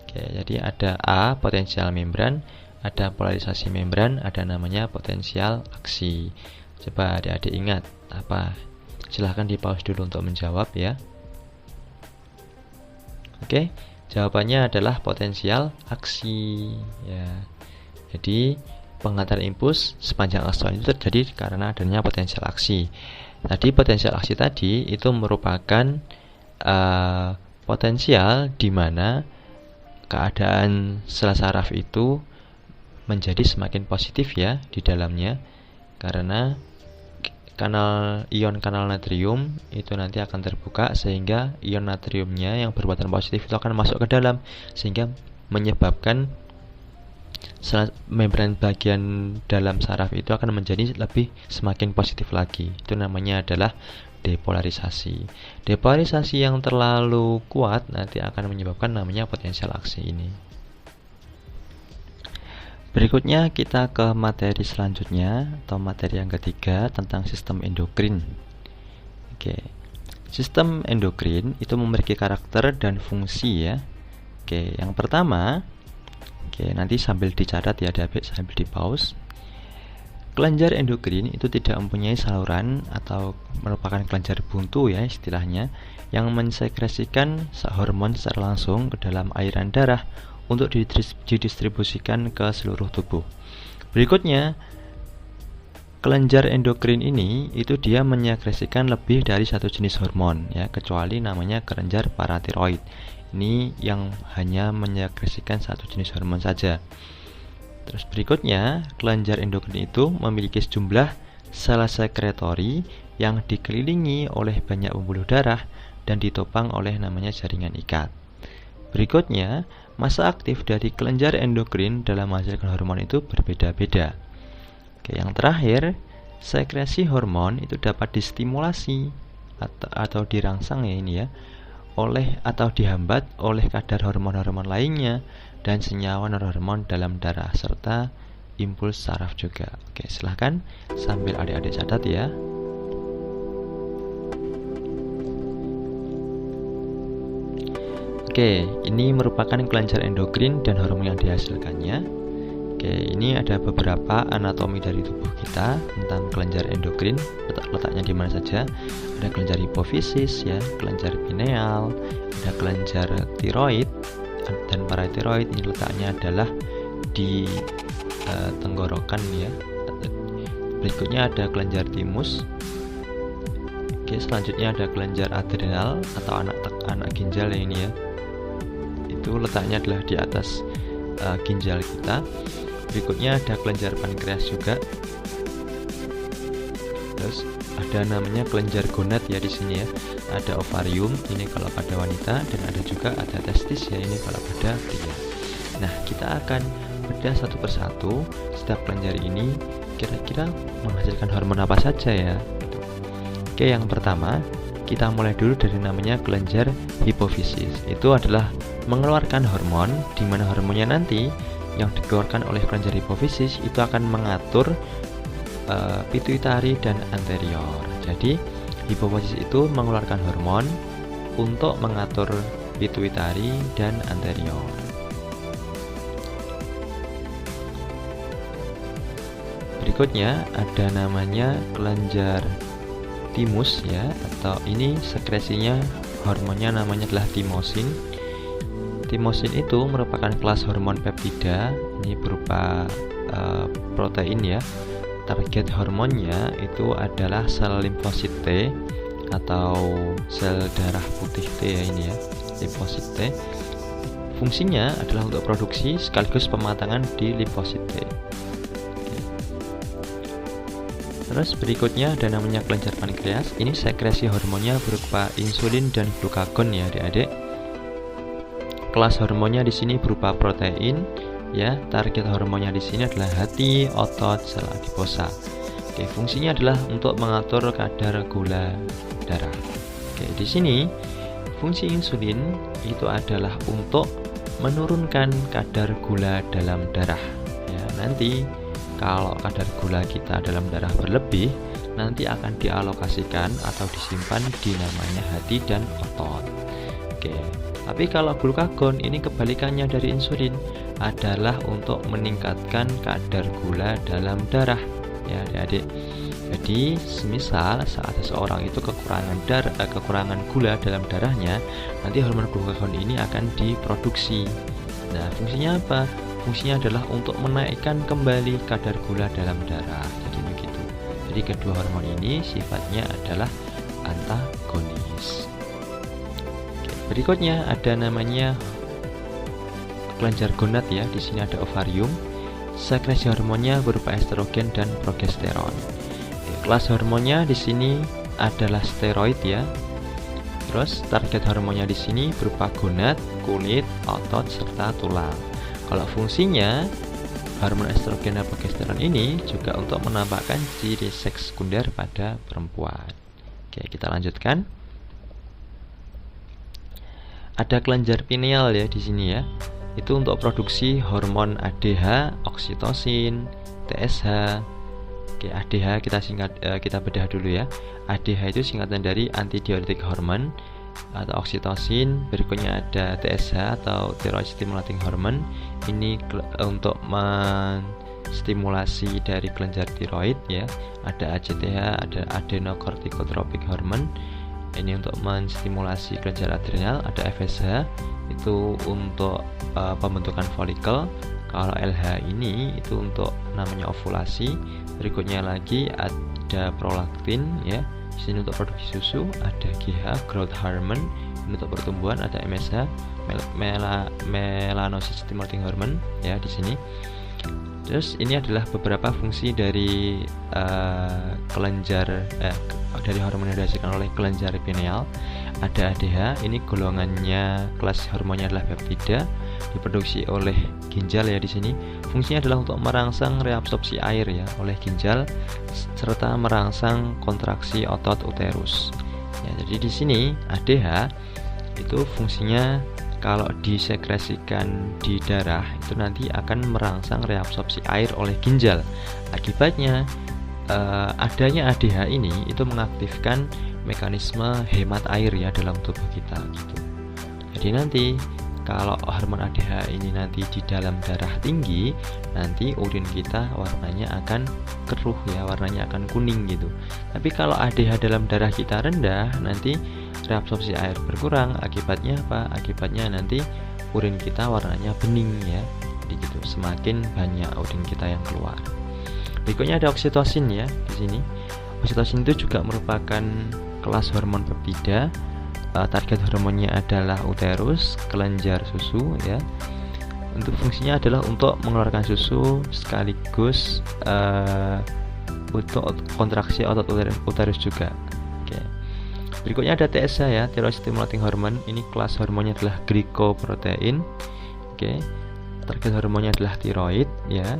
Oke, jadi ada A, potensial membran, ada polarisasi membran, ada namanya potensial aksi. Coba adik-adik ingat apa? Silahkan di pause dulu untuk menjawab ya. Oke, jawabannya adalah potensial aksi ya. Jadi penghantaran impuls sepanjang akson itu terjadi karena adanya potensial aksi. Tadi potensial aksi tadi itu merupakan potensial di mana keadaan sel saraf itu menjadi semakin positif ya di dalamnya, karena ion kanal natrium itu nanti akan terbuka sehingga ion natriumnya yang bermuatan positif itu akan masuk ke dalam, sehingga menyebabkan membran bagian dalam saraf itu akan menjadi lebih semakin positif lagi. Itu namanya adalah depolarisasi. Depolarisasi yang terlalu kuat nanti akan menyebabkan namanya potensial aksi ini. Berikutnya kita ke materi selanjutnya atau materi yang ketiga tentang sistem endokrin. Oke. Sistem endokrin itu memiliki karakter dan fungsi ya. Oke, yang pertama, nanti sambil dicatat ya adik-adik, sambil di pause. Kelenjar endokrin itu tidak mempunyai saluran atau merupakan kelenjar buntu ya istilahnya, yang mensekresikan hormon secara langsung ke dalam aliran darah untuk didistribusikan ke seluruh tubuh. Berikutnya, kelenjar endokrin ini itu dia menyekresikan lebih dari satu jenis hormon ya, kecuali namanya kelenjar paratiroid. Ini yang hanya menyekresikan satu jenis hormon saja. Terus berikutnya, kelenjar endokrin itu memiliki sejumlah sel sekretori yang dikelilingi oleh banyak pembuluh darah dan ditopang oleh namanya jaringan ikat. Berikutnya, masa aktif dari kelenjar endokrin dalam menghasilkan hormon itu berbeda-beda. Oke, yang terakhir, sekresi hormon itu dapat distimulasi atau dirangsang ya ini ya, oleh atau dihambat oleh kadar hormon-hormon lainnya dan senyawa non-hormon dalam darah serta impuls saraf juga. Oke, silahkan sambil adik-adik catat ya. Oke, ini merupakan kelenjar endokrin dan hormon yang dihasilkannya. Oke, ini ada beberapa anatomi dari tubuh kita tentang kelenjar endokrin, letaknya di mana saja. Ada kelenjar hipofisis ya, kelenjar pineal, ada kelenjar tiroid dan paratiroid. Ini letaknya adalah di tenggorokan ya. Berikutnya ada kelenjar timus. Oke, selanjutnya ada kelenjar adrenal atau anak ginjal ya ini ya. Itu letaknya adalah di atas ginjal kita. Berikutnya ada kelenjar pankreas juga. Terus ada namanya kelenjar gonad ya di sini ya. Ada ovarium ini kalau pada wanita, dan ada juga ada testis ya ini kalau pada pria. Nah, kita akan bedah satu persatu setiap kelenjar ini kira-kira menghasilkan hormon apa saja ya. Oke, yang pertama kita mulai dulu dari namanya kelenjar hipofisis. Itu adalah mengeluarkan hormon, di mana hormonnya nanti yang dikeluarkan oleh kelenjar hipofisis itu akan mengatur pituitari dan anterior. Jadi hipofisis itu mengeluarkan hormon untuk mengatur pituitari dan anterior. Berikutnya ada namanya kelenjar timus ya, atau ini sekresinya hormonnya namanya adalah timosin. Timosin itu merupakan kelas hormon peptida, ini berupa protein ya. Target hormonnya itu adalah sel limfosit T atau sel darah putih T ya ini ya, limfosit T. Fungsinya adalah untuk produksi sekaligus pematangan di limfosit T. Terus berikutnya ada namanya kelenjar pankreas. Ini sekresi hormonnya berupa insulin dan glukagon ya adik-adik. Kelas hormonnya di sini berupa protein ya. Target hormonnya di sini adalah hati, otot, sel adiposa. Oke, fungsinya adalah untuk mengatur kadar gula darah. Oke, di sini fungsi insulin itu adalah untuk menurunkan kadar gula dalam darah ya. Nanti kalau kadar gula kita dalam darah berlebih, nanti akan dialokasikan atau disimpan di namanya hati dan otot. Oke, tapi kalau glukagon ini kebalikannya dari insulin, adalah untuk meningkatkan kadar gula dalam darah ya adik-adik. Jadi semisal saat seseorang itu kekurangan gula dalam darahnya, nanti hormon glukagon ini akan diproduksi. Nah, fungsinya apa? Fungsinya adalah untuk menaikkan kembali kadar gula dalam darah. Jadi begitu. Jadi kedua hormon ini sifatnya adalah antagonis. Oke, berikutnya ada namanya kelenjar gonad ya. Di sini ada ovarium. Sekresi hormonnya berupa estrogen dan progesteron. Oke, kelas hormonnya di sini adalah steroid ya. Terus target hormonnya di sini berupa gonad, kulit, otot serta tulang. Kalau fungsinya, hormon estrogen dan progesteron ini juga untuk menampakkan ciri seks sekunder pada perempuan. Oke, kita lanjutkan. Ada kelenjar pineal ya di sini ya. Itu untuk produksi hormon ADH, oksitosin, TSH. Oke, ADH kita bedah dulu ya. ADH itu singkatan dari antidiuretik hormone atau oksitosin. Berikutnya ada TSH atau thyroid stimulating hormone. Ini untuk menstimulasi dari kelenjar tiroid ya. Ada ACTH, ada adenocorticotropic hormone. Ini untuk menstimulasi kelenjar adrenal. Ada FSH itu untuk pembentukan folikel. Kalau LH ini itu untuk namanya ovulasi. Berikutnya lagi ada prolaktin ya. Di sini untuk produksi susu. Ada GH, growth hormone, ini untuk pertumbuhan. Ada MSH, melanosis stimulating hormone ya di sini. Terus ini adalah beberapa fungsi dari dari hormon yang dihasilkan oleh kelenjar pineal. Ada ADH, ini golongannya kelas hormonnya adalah peptida, diproduksi oleh ginjal ya di sini. Fungsinya adalah untuk merangsang reabsorpsi air ya oleh ginjal serta merangsang kontraksi otot uterus. Ya, jadi di sini ADH itu fungsinya kalau disekresikan di darah itu nanti akan merangsang reabsorpsi air oleh ginjal. Akibatnya adanya ADH ini itu mengaktifkan mekanisme hemat air ya dalam tubuh kita gitu. Jadi nanti kalau hormon ADH ini nanti di dalam darah tinggi, nanti urin kita warnanya akan keruh ya, warnanya akan kuning gitu. Tapi kalau ADH dalam darah kita rendah, nanti reabsorpsi air berkurang. Akibatnya apa? Akibatnya nanti urin kita warnanya bening ya. Jadi gitu, semakin banyak urin kita yang keluar. Berikutnya ada oksitosin ya di sini. Oksitosin itu juga merupakan kelas hormon peptida. Target hormonnya adalah uterus, kelenjar susu ya. Untuk fungsinya adalah untuk mengeluarkan susu sekaligus untuk kontraksi otot uterus juga. Oke. Berikutnya ada TSH ya, thyroid stimulating hormone. Ini kelas hormonnya adalah glycoprotein. Oke. Target hormonnya adalah tiroid ya.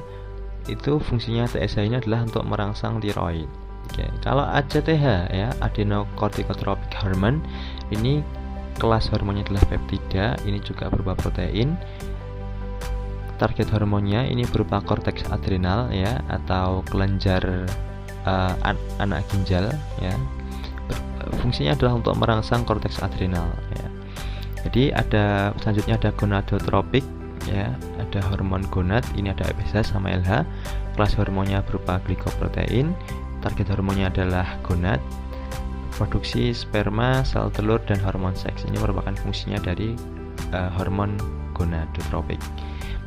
Itu fungsinya TSH ini adalah untuk merangsang tiroid. Oke. Kalau ACTH ya, adenocorticotropic hormone, ini kelas hormonnya adalah peptida. Ini juga berupa protein. Target hormonnya ini berupa korteks adrenal ya, atau kelenjar anak ginjal ya. Fungsinya adalah untuk merangsang korteks adrenal ya. Jadi selanjutnya ada gonadotropik ya, ada hormon gonad, ini ada FSH sama LH. Kelas hormonnya berupa glikoprotein. Target hormonnya adalah gonad. Produksi sperma, sel telur, dan hormon seks. Ini merupakan fungsinya dari hormon gonadotropik.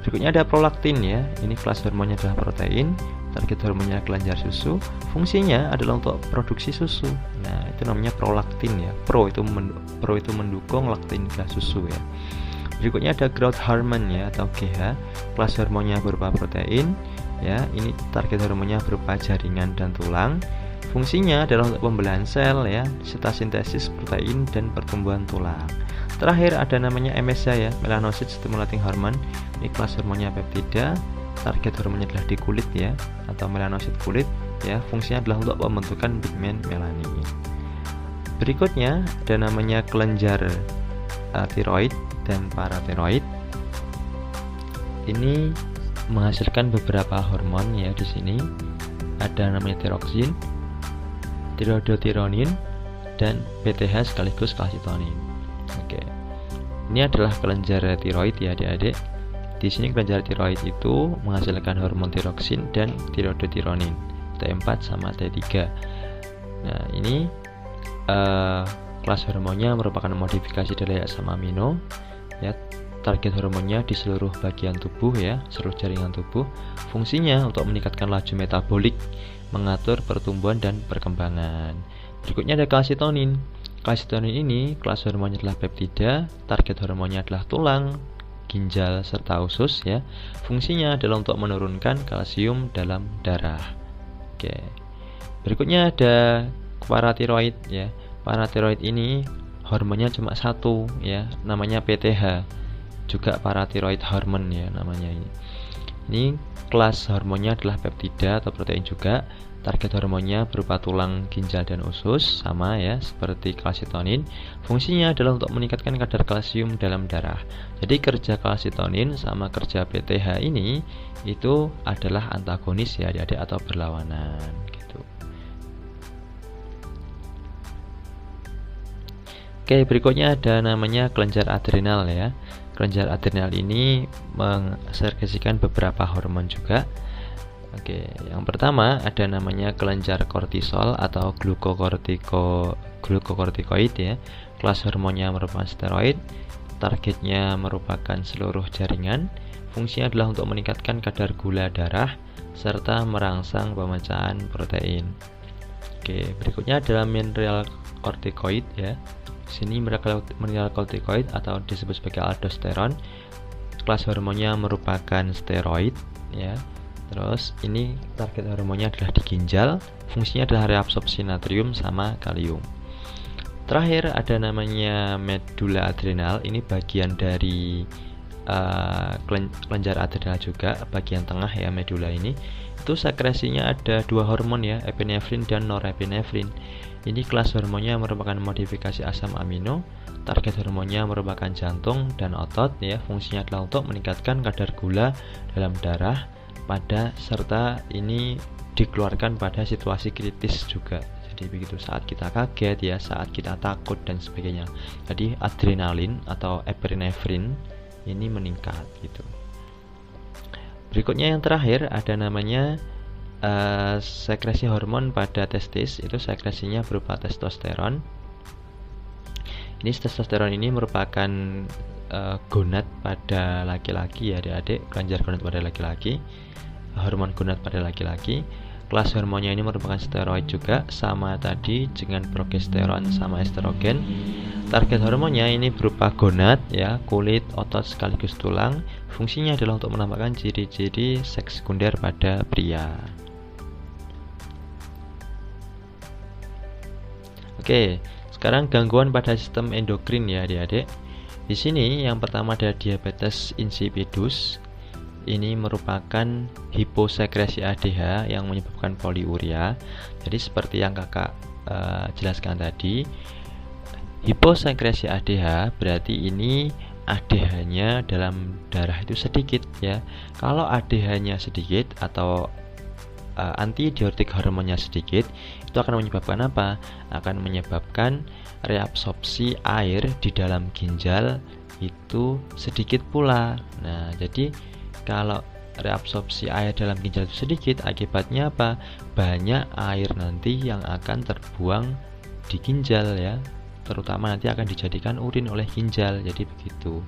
Berikutnya ada prolaktin ya. Ini kelas hormonnya adalah protein. Target hormonnya kelenjar susu. Fungsinya adalah untuk produksi susu. Nah, itu namanya prolaktin ya. Pro itu mendukung, laktin adalah susu ya. Berikutnya ada growth hormone ya, atau GH. Kelas hormonnya berupa protein ya. Ini target hormonnya berupa jaringan dan tulang. Fungsinya adalah untuk pembelahan sel ya, serta sintesis protein dan pertumbuhan tulang. Terakhir ada namanya MSH ya, melanocyte stimulating hormone. Ini kelas hormonnya peptida. Target hormonnya adalah di kulit ya, atau melanosit kulit ya. Fungsinya adalah untuk pembentukan pigmen melanin. Berikutnya ada namanya kelenjar tiroid dan paratiroid. Ini menghasilkan beberapa hormon ya di sini. Ada namanya tiroksin, tirodotironin, dan PTH sekaligus kalsitonin. Oke. Ini adalah kelenjar tiroid ya adik-adik. Di sini kelenjar tiroid itu menghasilkan hormon tiroksin dan tirodotironin, T4 sama T3. Nah, ini kelas hormonnya merupakan modifikasi dari asam amino ya. Target hormonnya di seluruh bagian tubuh ya, seluruh jaringan tubuh. Fungsinya untuk meningkatkan laju metabolik, mengatur pertumbuhan dan perkembangan. Berikutnya ada kalsitonin. Kalsitonin ini kelas hormonnya adalah peptida. Target hormonnya adalah tulang, ginjal, serta usus ya. Fungsinya adalah untuk menurunkan kalsium dalam darah. Oke. Berikutnya ada paratiroid ya. Paratiroid ini hormonnya cuma satu ya, namanya PTH. Juga paratiroid hormone ya namanya ini. Ini kelas hormonnya adalah peptida atau protein juga. Target hormonnya berupa tulang, ginjal, dan usus, sama ya seperti kalsitonin. Fungsinya adalah untuk meningkatkan kadar kalsium dalam darah. Jadi kerja kalsitonin sama kerja PTH ini itu adalah antagonis ya adik-adik, atau berlawanan gitu. Oke, berikutnya ada namanya kelenjar adrenal ya. Kelenjar adrenal ini mensekresikan beberapa hormon juga. Oke, yang pertama ada namanya kelenjar kortisol atau glukokortikoid ya. Kelas hormonnya merupakan steroid. Targetnya merupakan seluruh jaringan. Fungsinya adalah untuk meningkatkan kadar gula darah serta merangsang pemecahan protein. Oke, berikutnya adalah mineral kortikoid ya. Di sini mineral kortikoid atau disebut sebagai aldosteron. Kelas hormonnya merupakan steroid ya. Terus ini target hormonnya adalah di ginjal. Fungsinya adalah reabsorpsi natrium sama kalium. Terakhir ada namanya medula adrenal. Ini bagian dari kelenjar adrenal juga, bagian tengah ya medula ini. Itu sekresinya ada dua hormon ya, epinefrin dan norepinefrin. Ini kelas hormonnya merupakan modifikasi asam amino. Target hormonnya merupakan jantung dan otot ya. Fungsinya adalah untuk meningkatkan kadar gula dalam darah serta ini dikeluarkan pada situasi kritis juga. Jadi begitu, saat kita kaget ya, saat kita takut dan sebagainya. Jadi adrenalin atau epinefrin ini meningkat gitu. Berikutnya yang terakhir ada namanya sekresi hormon pada testis. Itu sekresinya berupa testosteron. Ini testosteron ini merupakan gonad pada laki-laki ya adik-adik, kelenjar gonad pada laki-laki, hormon gonad pada laki-laki. Kelas hormonnya ini merupakan steroid juga, sama tadi dengan progesteron sama estrogen. Target hormonnya ini berupa gonad ya, kulit, otot sekaligus tulang. Fungsinya adalah untuk menampakkan ciri-ciri seks sekunder pada pria. Oke, sekarang gangguan pada sistem endokrin ya adik-adik. Di sini yang pertama ada diabetes insipidus. Ini merupakan hiposekresi ADH yang menyebabkan poliuria. Jadi seperti yang kakak jelaskan tadi, hiposekresi ADH berarti ini ADH-nya dalam darah itu sedikit ya. Kalau ADH-nya sedikit atau antidiuretik hormonnya sedikit, itu akan menyebabkan apa? Akan menyebabkan reabsorpsi air di dalam ginjal itu sedikit pula. Nah, jadi kalau reabsorpsi air dalam ginjal itu sedikit, akibatnya apa? Banyak air nanti yang akan terbuang di ginjal ya, terutama nanti akan dijadikan urin oleh ginjal. Jadi begitu.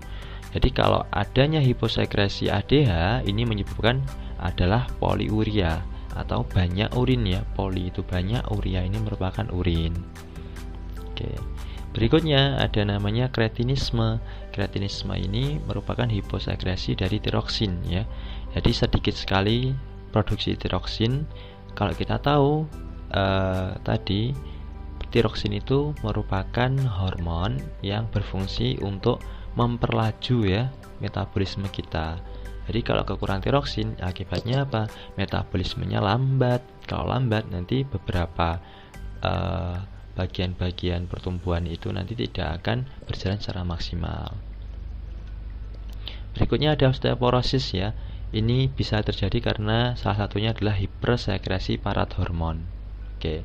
Jadi kalau adanya hiposekresi ADH ini menyebabkan adalah poliuria atau banyak urin ya. Poli itu banyak, uria ini merupakan urin. Oke. Berikutnya ada namanya kretinisme. Kretinisme ini merupakan hiposekresi dari tiroksin ya. Jadi sedikit sekali produksi tiroksin. Kalau kita tahu tadi tiroksin itu merupakan hormon yang berfungsi untuk memperlaju ya metabolisme kita. Jadi kalau kekurangan tiroksin akibatnya apa? Metabolismenya lambat. Kalau lambat nanti beberapa bagian-bagian pertumbuhan itu nanti tidak akan berjalan secara maksimal. Berikutnya ada osteoporosis ya. Ini bisa terjadi karena salah satunya adalah hipersekresi parathormon. Oke.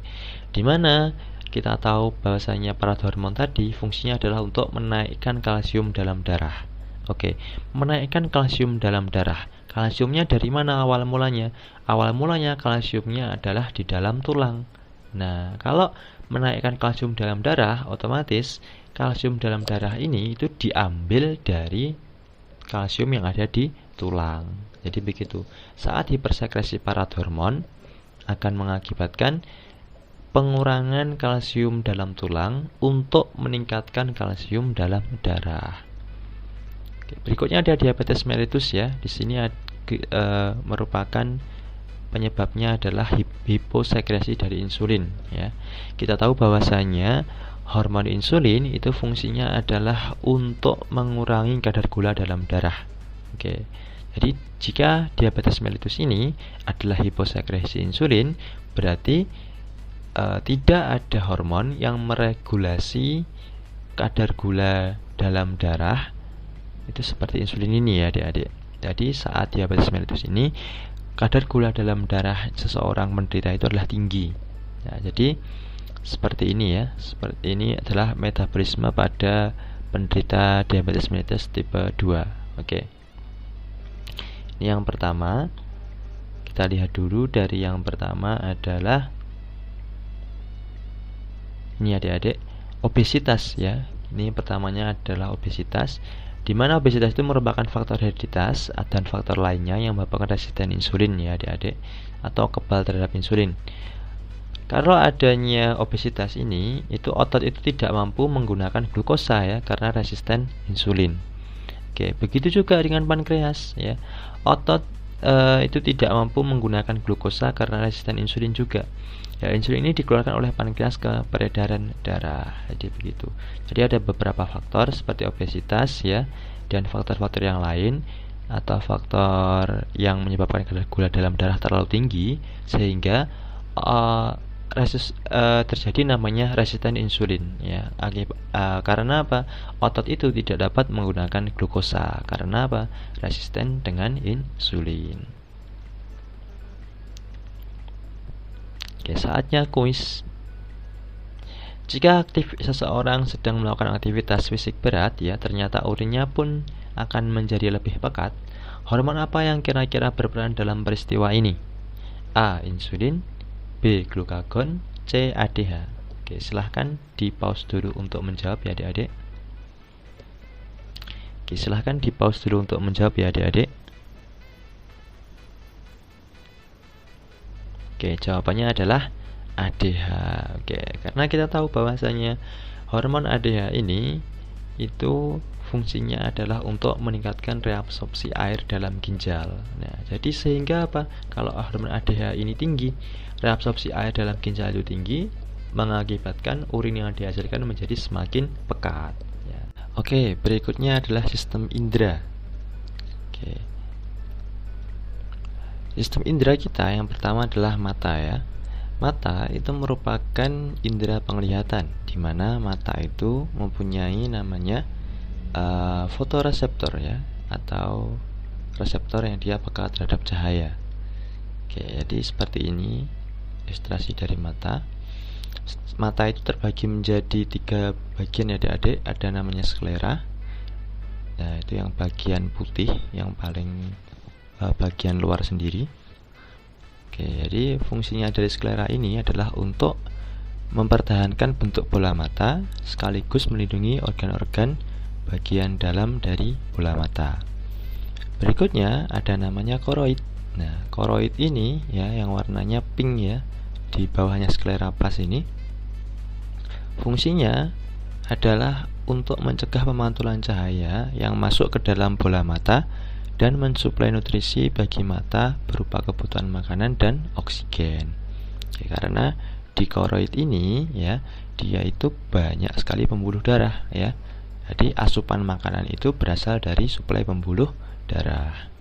Dimana kita tahu bahwasanya parathormon tadi fungsinya adalah untuk menaikkan kalsium dalam darah. Oke, menaikkan kalsium dalam darah. Kalsiumnya dari mana awal mulanya? Awal mulanya kalsiumnya adalah di dalam tulang. Nah, kalau menaikkan kalsium dalam darah, otomatis kalsium dalam darah ini itu diambil dari kalsium yang ada di tulang. Jadi begitu. Saat hipersekresi parathormon akan mengakibatkan pengurangan kalsium dalam tulang untuk meningkatkan kalsium dalam darah. Oke, berikutnya ada diabetes mellitus ya. Di sini merupakan penyebabnya adalah hiposekresi dari insulin ya. Kita tahu bahwasanya hormon insulin itu fungsinya adalah untuk mengurangi kadar gula dalam darah. Oke. Jadi jika diabetes mellitus ini adalah hiposekresi insulin, berarti tidak ada hormon yang meregulasi kadar gula dalam darah itu seperti insulin ini ya adik-adik. Jadi saat diabetes mellitus ini kadar gula dalam darah seseorang menderita itu adalah tinggi. Nah, jadi seperti ini ya. Seperti ini adalah metabolisme pada penderita diabetes mellitus tipe 2. Oke. Ini yang pertama. Kita lihat dulu dari yang pertama adalah ini adik-adik, obesitas ya. Ini pertamanya adalah obesitas, di mana obesitas itu merupakan faktor hereditas dan faktor lainnya yang menyebabkan resisten insulin ya adik-adik, atau kebal terhadap insulin. Kalau adanya obesitas ini, itu otot itu tidak mampu menggunakan glukosa ya, karena resisten insulin. Oke, begitu juga dengan pankreas ya. Otot itu tidak mampu menggunakan glukosa karena resisten insulin juga. Ya, insulin ini dikeluarkan oleh pankreas ke peredaran darah. Jadi begitu. Jadi ada beberapa faktor seperti obesitas ya, dan faktor-faktor yang lain atau faktor yang menyebabkan kadar gula dalam darah terlalu tinggi sehingga terjadi namanya resisten insulin ya. Karena apa? Otot itu tidak dapat menggunakan glukosa. Karena apa? Resisten dengan insulin. Oke, saatnya kuis. Jika seseorang sedang melakukan aktivitas fisik berat ya, ternyata urinnya pun akan menjadi lebih pekat. Hormon apa yang kira-kira berperan dalam peristiwa ini? A. Insulin, B. Glukagon, C. ADH. Oke, silahkan di pause dulu untuk menjawab ya adik-adik. Oke, silahkan di pause dulu untuk menjawab ya adik-adik. Oke, jawabannya adalah ADH. Oke, karena kita tahu bahwasanya hormon ADH ini itu fungsinya adalah untuk meningkatkan reabsorpsi air dalam ginjal. Nah, jadi sehingga apa? Kalau hormon ADH ini tinggi, reabsorpsi air dalam ginjal itu tinggi, mengakibatkan urin yang dihasilkan menjadi semakin pekat. Ya. Oke, berikutnya adalah sistem indera. Oke. Sistem indera kita yang pertama adalah mata ya. Mata itu merupakan indera penglihatan, di mana mata itu mempunyai namanya fotoreseptor ya, atau reseptor yang dia peka terhadap cahaya. Oke, jadi seperti ini ilustrasi dari mata. Mata itu terbagi menjadi 3 bagian ya adik-adik. Ada namanya sklera. Nah, itu yang bagian putih, yang paling bagian luar sendiri. Oke, jadi fungsinya dari sklera ini adalah untuk mempertahankan bentuk bola mata sekaligus melindungi organ-organ bagian dalam dari bola mata. Berikutnya ada namanya koroid. Nah, koroid ini ya yang warnanya pink ya, di bawahnya sklera plus ini. Fungsinya adalah untuk mencegah pemantulan cahaya yang masuk ke dalam bola mata dan mensuplai nutrisi bagi mata berupa kebutuhan makanan dan oksigen. Oke, karena di koroid ini ya, dia itu banyak sekali pembuluh darah ya. Jadi asupan makanan itu berasal dari suplai pembuluh darah.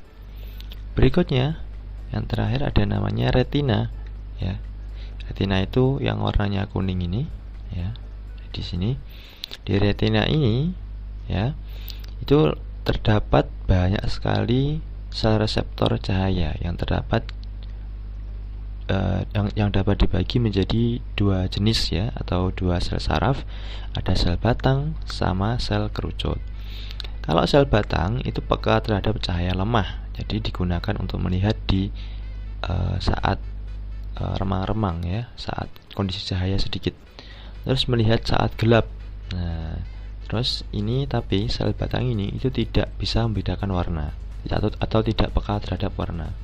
Berikutnya yang terakhir ada namanya retina ya. Retina itu yang warnanya kuning ini ya. Di sini di retina ini ya, itu terdapat banyak sekali sel reseptor cahaya yang terdapat yang dapat dibagi menjadi 2 jenis ya, atau 2 sel saraf. Ada sel batang sama sel kerucut. Kalau sel batang itu peka terhadap cahaya lemah, jadi digunakan untuk melihat di saat remang-remang ya, saat kondisi cahaya sedikit. Terus melihat saat gelap. Nah, terus ini tapi sel batang ini itu tidak bisa membedakan warna atau tidak peka terhadap warna.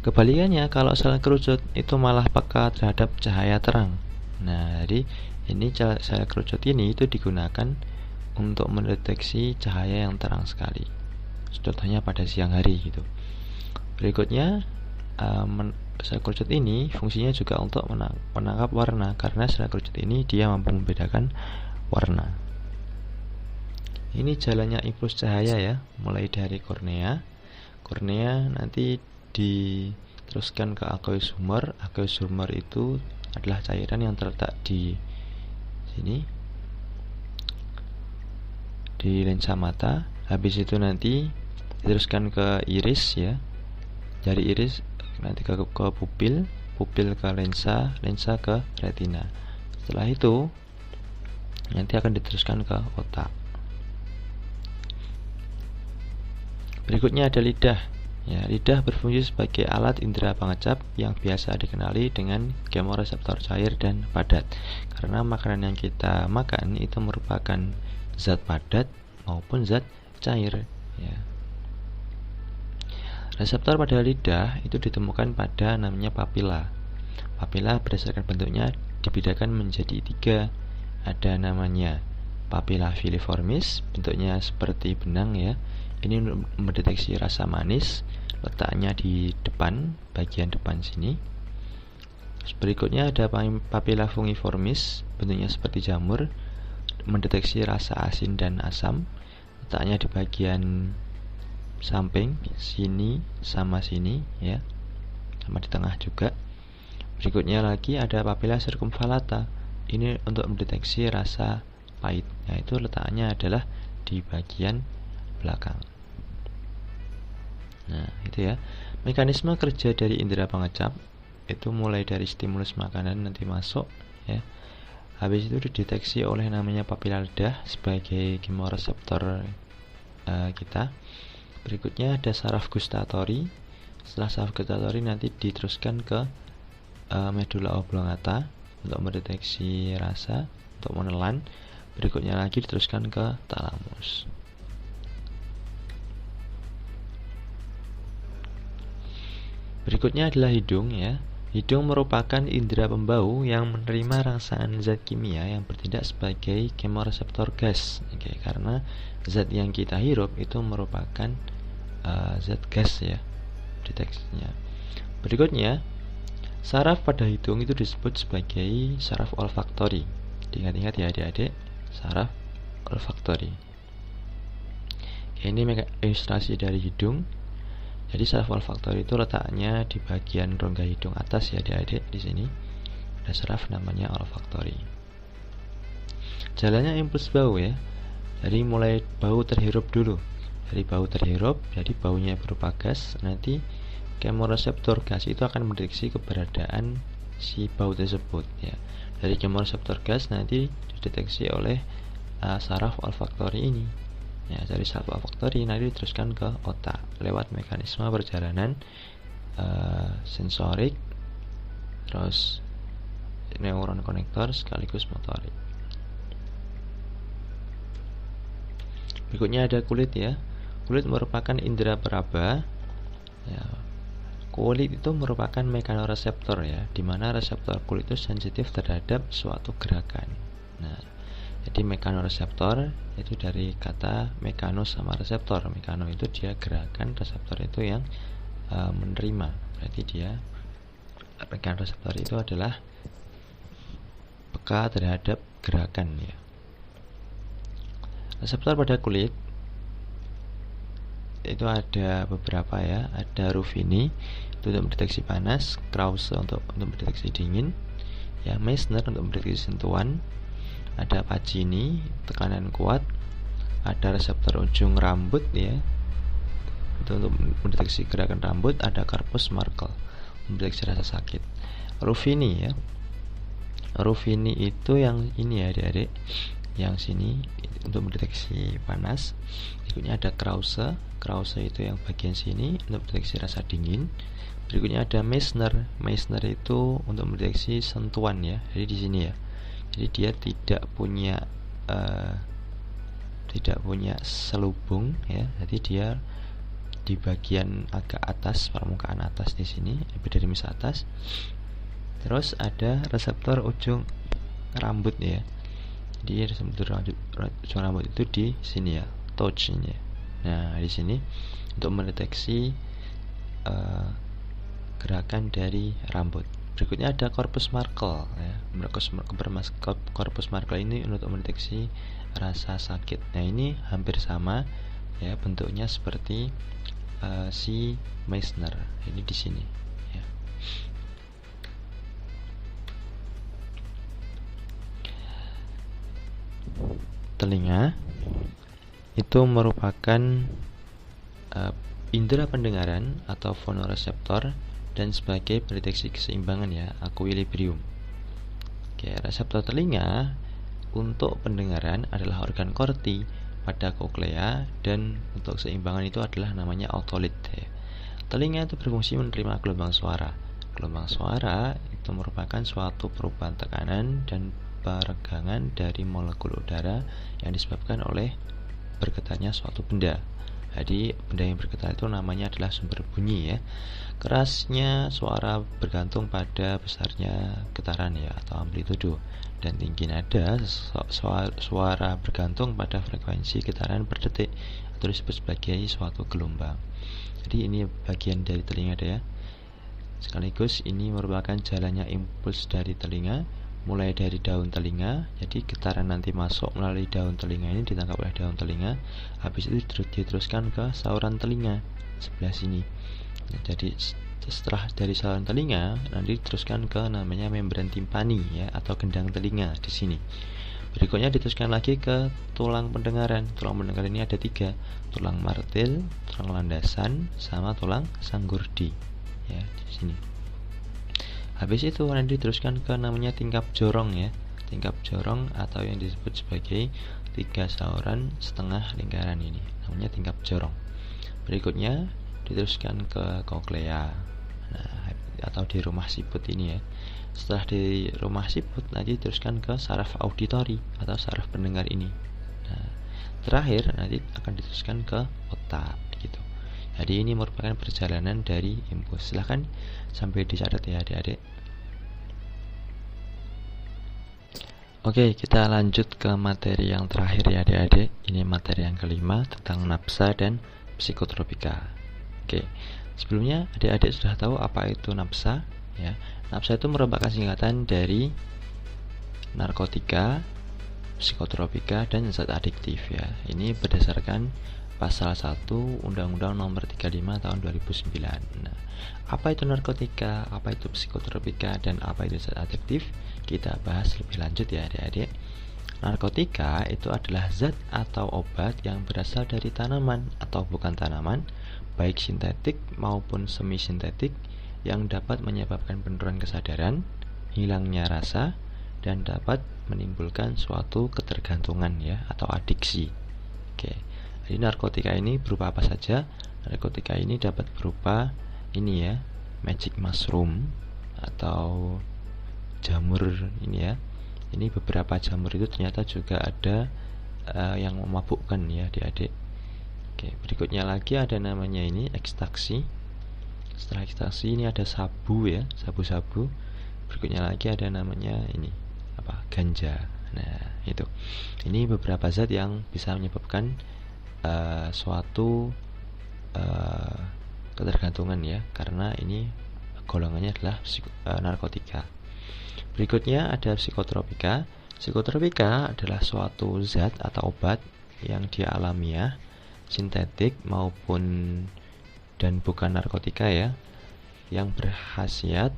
Kebalikannya, kalau sel kerucut itu malah peka terhadap cahaya terang. Nah, jadi ini sel kerucut ini itu digunakan untuk mendeteksi cahaya yang terang sekali. Contohnya pada siang hari gitu. Berikutnya, sel kerucut ini fungsinya juga untuk menangkap warna, karena sel kerucut ini dia mampu membedakan warna. Ini jalannya impuls cahaya ya, mulai dari kornea. Kornea nanti diteruskan ke aqueous humor. Aqueous humor itu adalah cairan yang terletak di sini, di lensa mata. Habis itu nanti diteruskan ke iris ya, dari iris nanti ke pupil, pupil ke lensa, lensa ke retina. Setelah itu nanti akan diteruskan ke otak. Berikutnya ada lidah. Ya, lidah berfungsi sebagai alat indera pengecap yang biasa dikenali dengan kemoreseptor cair dan padat. Karena makanan yang kita makan itu merupakan zat padat maupun zat cair. Ya. Reseptor pada lidah itu ditemukan pada namanya papila. Papila berdasarkan bentuknya dibedakan menjadi 3. Ada namanya papila filiformis, bentuknya seperti benang ya. Ini mendeteksi rasa manis, letaknya di depan, bagian depan sini. Terus berikutnya ada papila fungiformis, bentuknya seperti jamur, mendeteksi rasa asin dan asam, letaknya di bagian samping sini sama sini ya, sama di tengah juga. Berikutnya lagi ada papilla circumvallata. Ini untuk mendeteksi rasa pahit. Nah, itu letaknya adalah di bagian belakang. Nah, itu ya. Mekanisme kerja dari indera pengecap itu mulai dari stimulus makanan nanti masuk ya. Habis itu dideteksi oleh namanya papila lidah sebagai kemoreseptor kita. Berikutnya ada saraf gustatori. Setelah saraf gustatori nanti diteruskan ke medula oblongata untuk mendeteksi rasa, untuk menelan. Berikutnya lagi diteruskan ke talamus. Berikutnya adalah hidung ya. Hidung merupakan indera pembau yang menerima rangsaan zat kimia yang bertindak sebagai kemoreseptor gas. Oke, karena zat yang kita hirup itu merupakan zat gas ya deteksinya. Berikutnya, saraf pada hidung itu disebut sebagai saraf olfaktori. Ingat-ingat ya adik-adik, saraf olfaktori. Ini ilustrasi dari hidung. Jadi saraf olfaktori itu letaknya di bagian rongga hidung atas ya adik-adik. Di sini ada saraf namanya olfaktori. Jalannya impuls bau ya. Jadi mulai bau terhirup dulu. Dari bau terhirup, jadi baunya berupa gas. Nanti kemoreseptor gas itu akan mendeteksi keberadaan si bau tersebut ya. Dari kemoreseptor gas nanti dideteksi oleh saraf olfaktori ini. Ya, dari saraf olfaktori nanti diteruskan ke otak lewat mekanisme perjalanan sensorik, terus neuron konektor sekaligus motorik. Berikutnya ada kulit ya. Kulit merupakan indera peraba. Ya, kulit itu merupakan mekanoreseptor ya, dimana reseptor kulit itu sensitif terhadap suatu gerakan. Nah, jadi mekanoreseptor itu dari kata mekano sama reseptor. Mekano itu dia gerakan, reseptor itu yang menerima. Berarti dia mekanoreseptor itu adalah peka terhadap gerakan ya. Reseptor pada kulit itu ada beberapa ya. Ada Ruffini itu untuk mendeteksi panas, Krause untuk mendeteksi dingin, ya Meissner untuk mendeteksi sentuhan. Ada Pacini, tekanan kuat. Ada reseptor ujung rambut ya, itu untuk mendeteksi gerakan rambut. Ada corpus Merkel mendeteksi rasa sakit. Ruffini ya, Ruffini itu yang ini ya adik-adik, yang sini untuk mendeteksi panas. Berikutnya ada Krause, Krause itu yang bagian sini untuk mendeteksi rasa dingin. Berikutnya ada Meissner, Meissner itu untuk mendeteksi sentuhan ya. Jadi di sini ya. Jadi dia tidak punya selubung ya. Jadi dia di bagian agak atas, permukaan atas di sini, epidermis atas. Terus ada reseptor ujung rambut ya. Jadi reseptor ujung rambut itu di sini ya, touch ini ya. Nah, di sini untuk mendeteksi gerakan dari rambut. Berikutnya ada corpus Merkel ya. Corpus Merkel ini untuk mendeteksi rasa sakit. Nah, ini hampir sama ya, bentuknya seperti si Meissner. Ini di sini ya. Telinga itu merupakan indera pendengaran atau fonoreseptor dan sebagai pendeteksi keseimbangan ya, equilibrium. Oke, reseptor telinga untuk pendengaran adalah organ korti pada koklea, dan untuk keseimbangan itu adalah namanya otolit ya. Telinga itu berfungsi menerima gelombang suara. Gelombang suara itu merupakan suatu perubahan tekanan dan peregangan dari molekul udara yang disebabkan oleh bergetarnya suatu benda. Jadi benda yang bergetar itu namanya adalah sumber bunyi ya. Kerasnya suara bergantung pada besarnya getaran ya, atau amplitudo, dan tinggi nada suara bergantung pada frekuensi getaran per detik atau disebut sebagai suatu gelombang. Jadi ini bagian dari telinga ya. Sekaligus ini merupakan jalannya impuls dari telinga, mulai dari daun telinga. Jadi getaran nanti masuk melalui daun telinga ini, ditangkap oleh daun telinga, habis itu diteruskan ke saluran telinga sebelah sini. Jadi setelah dari saluran telinga nanti diteruskan ke namanya membran timpani ya, atau gendang telinga di sini. Berikutnya diteruskan lagi ke tulang pendengaran. Tulang pendengaran ini ada 3, tulang martil, tulang landasan, sama tulang sanggurdi ya di sini. Habis itu nanti diteruskan ke namanya tingkap jorong ya, tingkap jorong atau yang disebut sebagai 3 saluran setengah lingkaran ini namanya tingkap jorong. Berikutnya diteruskan ke koklea, atau di rumah siput ini ya. Setelah di rumah siput nanti diteruskan ke saraf auditori atau saraf pendengar ini. Nah, terakhir nanti akan diteruskan ke otak gitu. Jadi ini merupakan perjalanan dari impuls. Silahkan sampai dicatat ya adik-adik. Oke, kita lanjut ke materi yang terakhir ya adik-adik. Ini materi yang kelima tentang napsa dan psikotropika. Oke, sebelumnya adik-adik sudah tahu apa itu napsa ya. Napsa itu merupakan singkatan dari narkotika, psikotropika, dan zat adiktif ya. Ini berdasarkan pasal 1 Undang-Undang Nomor 35 Tahun 2009. Nah, apa itu narkotika, apa itu psikotropika, dan apa itu zat adiktif? Kita bahas lebih lanjut ya adik-adik. Narkotika itu adalah zat atau obat yang berasal dari tanaman atau bukan tanaman, baik sintetik maupun semi sintetik, yang dapat menyebabkan penurunan kesadaran, hilangnya rasa, dan dapat menimbulkan suatu ketergantungan ya, atau adiksi. Oke. Jadi narkotika ini berupa apa saja? Narkotika ini dapat berupa ini ya, magic mushroom atau jamur ini ya. Ini beberapa jamur itu ternyata juga ada yang memabukkan ya adik-adik. Oke, berikutnya lagi ada namanya ini ekstasi. Setelah ekstasi ini ada sabu ya, sabu-sabu. Berikutnya lagi ada namanya ini apa? Ganja. Nah, itu. Ini beberapa zat yang bisa menyebabkan suatu ketergantungan ya, karena ini golongannya adalah narkotika. Berikutnya ada psikotropika. Psikotropika adalah suatu zat atau obat yang dia alamiah, sintetik maupun dan bukan narkotika ya, yang berkhasiat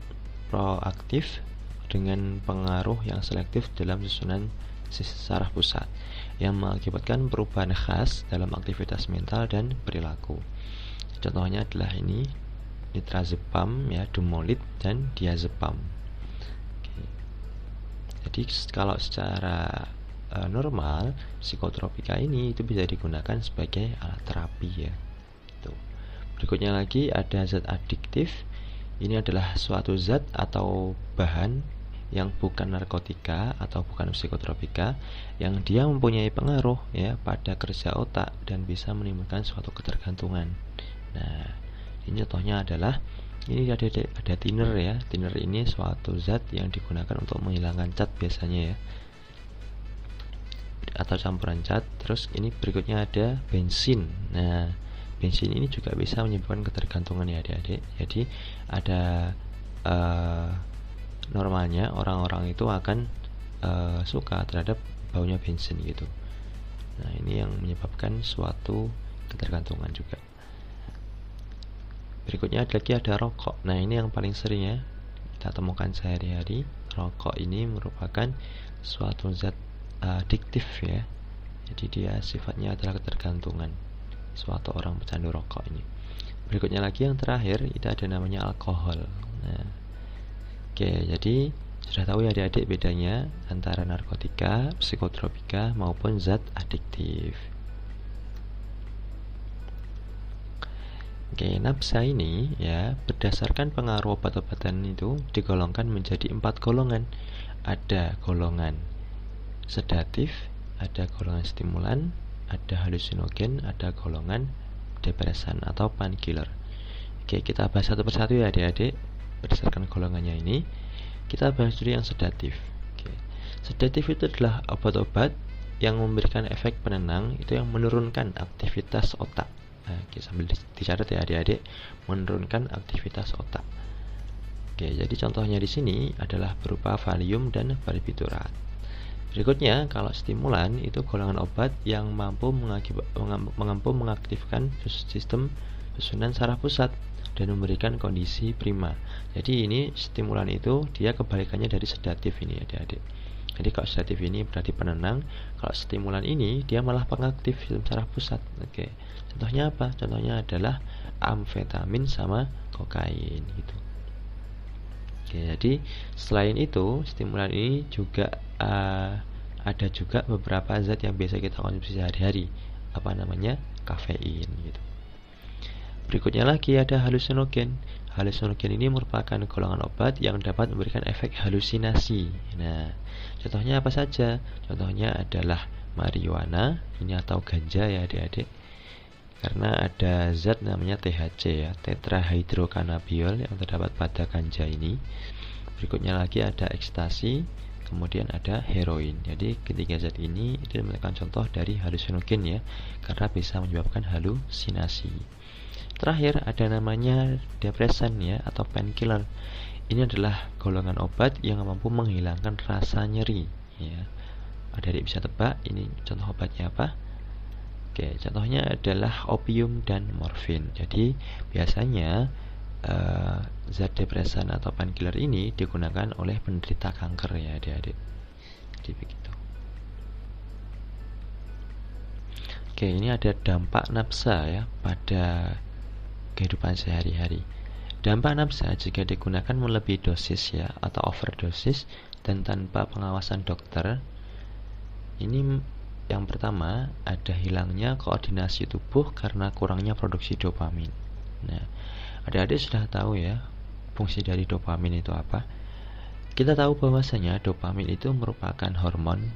proaktif dengan pengaruh yang selektif dalam susunan saraf pusat, yang mengakibatkan perubahan khas dalam aktivitas mental dan perilaku. Contohnya adalah ini nitrazepam ya, dumolit, dan diazepam. Jadi kalau secara normal psikotropika ini itu bisa digunakan sebagai alat terapi ya. Berikutnya lagi ada zat adiktif. Ini adalah suatu zat atau bahan yang bukan narkotika atau bukan psikotropika, yang dia mempunyai pengaruh ya pada kerja otak dan bisa menimbulkan suatu ketergantungan. Nah, ini contohnya adalah ini ada thinner ya. Thinner ini suatu zat yang digunakan untuk menghilangkan cat biasanya ya, atau campuran cat. Terus ini berikutnya ada bensin. Nah, bensin ini juga bisa menyebabkan ketergantungan ya adik-adik. Jadi ada normalnya orang-orang itu akan suka terhadap baunya bensin gitu. Nah, ini yang menyebabkan suatu ketergantungan juga. Berikutnya lagi ada rokok. Nah, ini yang paling sering ya kita temukan sehari-hari. Rokok ini merupakan suatu zat adiktif ya. Jadi dia sifatnya adalah ketergantungan suatu orang pecandu rokok ini. Berikutnya lagi yang terakhir itu ada namanya alkohol. Nah, oke, jadi sudah tahu ya adik-adik bedanya antara narkotika, psikotropika maupun zat adiktif. Oke, napsa ini ya berdasarkan pengaruh obat-obatan itu digolongkan menjadi 4 golongan. Ada golongan sedatif, ada golongan stimulan, ada halusinogen, ada golongan depresan atau painkiller. Oke, kita bahas satu persatu ya adik-adik berdasarkan golongannya ini. Kita bahas dulu yang sedatif. Oke. Sedatif itu adalah obat-obat yang memberikan efek penenang, itu yang menurunkan aktivitas otak. Nah, sambil dicatat ya adik-adik, menurunkan aktivitas otak. Oke, jadi contohnya di sini adalah berupa Valium dan barbiturat. Berikutnya, kalau stimulan itu golongan obat yang mampu mengaktifkan sistem susunan saraf pusat, dan memberikan kondisi prima. Jadi ini stimulan itu dia kebalikannya dari sedatif ini adik-adik. Jadi kalau sedatif ini berarti penenang, kalau stimulan ini dia malah pengaktif sistem saraf pusat. Oke. Contohnya apa? Contohnya adalah amfetamin sama kokain gitu. Oke, jadi selain itu stimulan ini juga ada juga beberapa zat yang biasa kita konsumsi sehari-hari. Apa namanya? Kafein gitu. Berikutnya lagi ada halusinogen. Halusinogen ini merupakan golongan obat yang dapat memberikan efek halusinasi. Nah, contohnya apa saja? Contohnya adalah marijuana, ini atau ganja ya adik-adik. Karena ada zat namanya THC ya, tetrahydrocannabiol yang terdapat pada ganja ini. Berikutnya lagi ada ekstasi, kemudian ada heroin. Jadi ketiga zat ini itu merupakan contoh dari halusinogen ya, karena bisa menyebabkan halusinasi. Terakhir ada namanya depresan ya atau painkiller. Ini adalah golongan obat yang mampu menghilangkan rasa nyeri ya. Adik bisa tebak ini contoh obatnya apa? Oke, contohnya adalah opium dan morfin. Jadi biasanya zat depresan atau painkiller ini digunakan oleh penderita kanker ya adik-adik. Jadi begitu. Oke, ini ada dampak nafsa ya pada kehidupan sehari-hari. Dampak nafsa jika digunakan melebihi dosis ya atau overdosis dan tanpa pengawasan dokter. Ini yang pertama ada hilangnya koordinasi tubuh karena kurangnya produksi dopamin. Nah, adik-adik sudah tahu ya fungsi dari dopamin itu apa? Kita tahu bahwasanya dopamin itu merupakan hormon,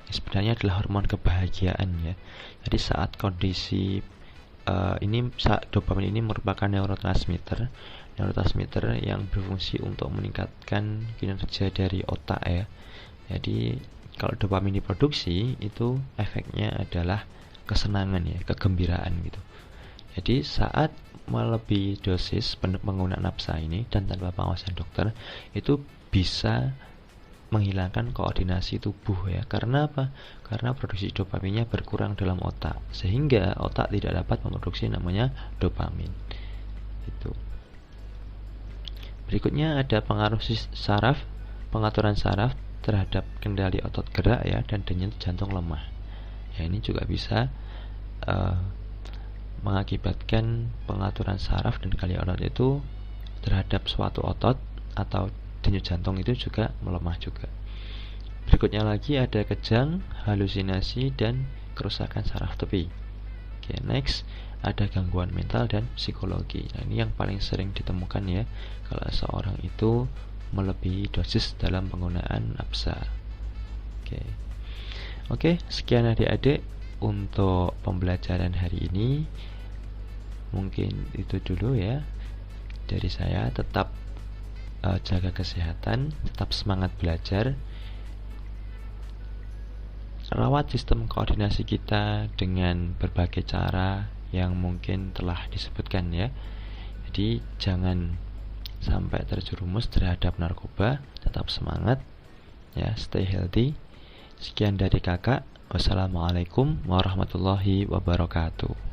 sebenarnya adalah hormon kebahagiaan ya. Jadi saat kondisi dopamin ini merupakan neurotransmitter yang berfungsi untuk meningkatkan kinerja dari otak ya. Jadi kalau dopamin diproduksi itu efeknya adalah kesenangan ya, kegembiraan gitu. Jadi saat melebihi dosis penggunaan nafsa ini dan tanpa pengawasan dokter itu bisa menghilangkan koordinasi tubuh ya. Karena apa? Karena produksi dopaminnya berkurang dalam otak sehingga otak tidak dapat memproduksi namanya dopamin. Itu. Berikutnya ada pengaruh saraf, pengaturan saraf terhadap kendali otot gerak ya dan denyut jantung lemah. Ya ini juga bisa mengakibatkan pengaturan saraf dan kendali otot itu terhadap suatu otot atau denyut jantung itu juga melemah juga. Berikutnya lagi ada kejang, halusinasi dan kerusakan saraf tepi. Oke, next ada gangguan mental dan psikologi. Nah, ini yang paling sering ditemukan ya kalau seorang itu melebihi dosis dalam penggunaan nafsa. Oke, sekian adik-adik untuk pembelajaran hari ini. Mungkin itu dulu ya dari saya. Tetap jaga kesehatan, tetap semangat belajar, rawat sistem koordinasi kita dengan berbagai cara yang mungkin telah disebutkan ya. Jadi jangan sampai terjerumus terhadap narkoba, tetap semangat ya, stay healthy. Sekian dari kakak, wassalamualaikum warahmatullahi wabarakatuh.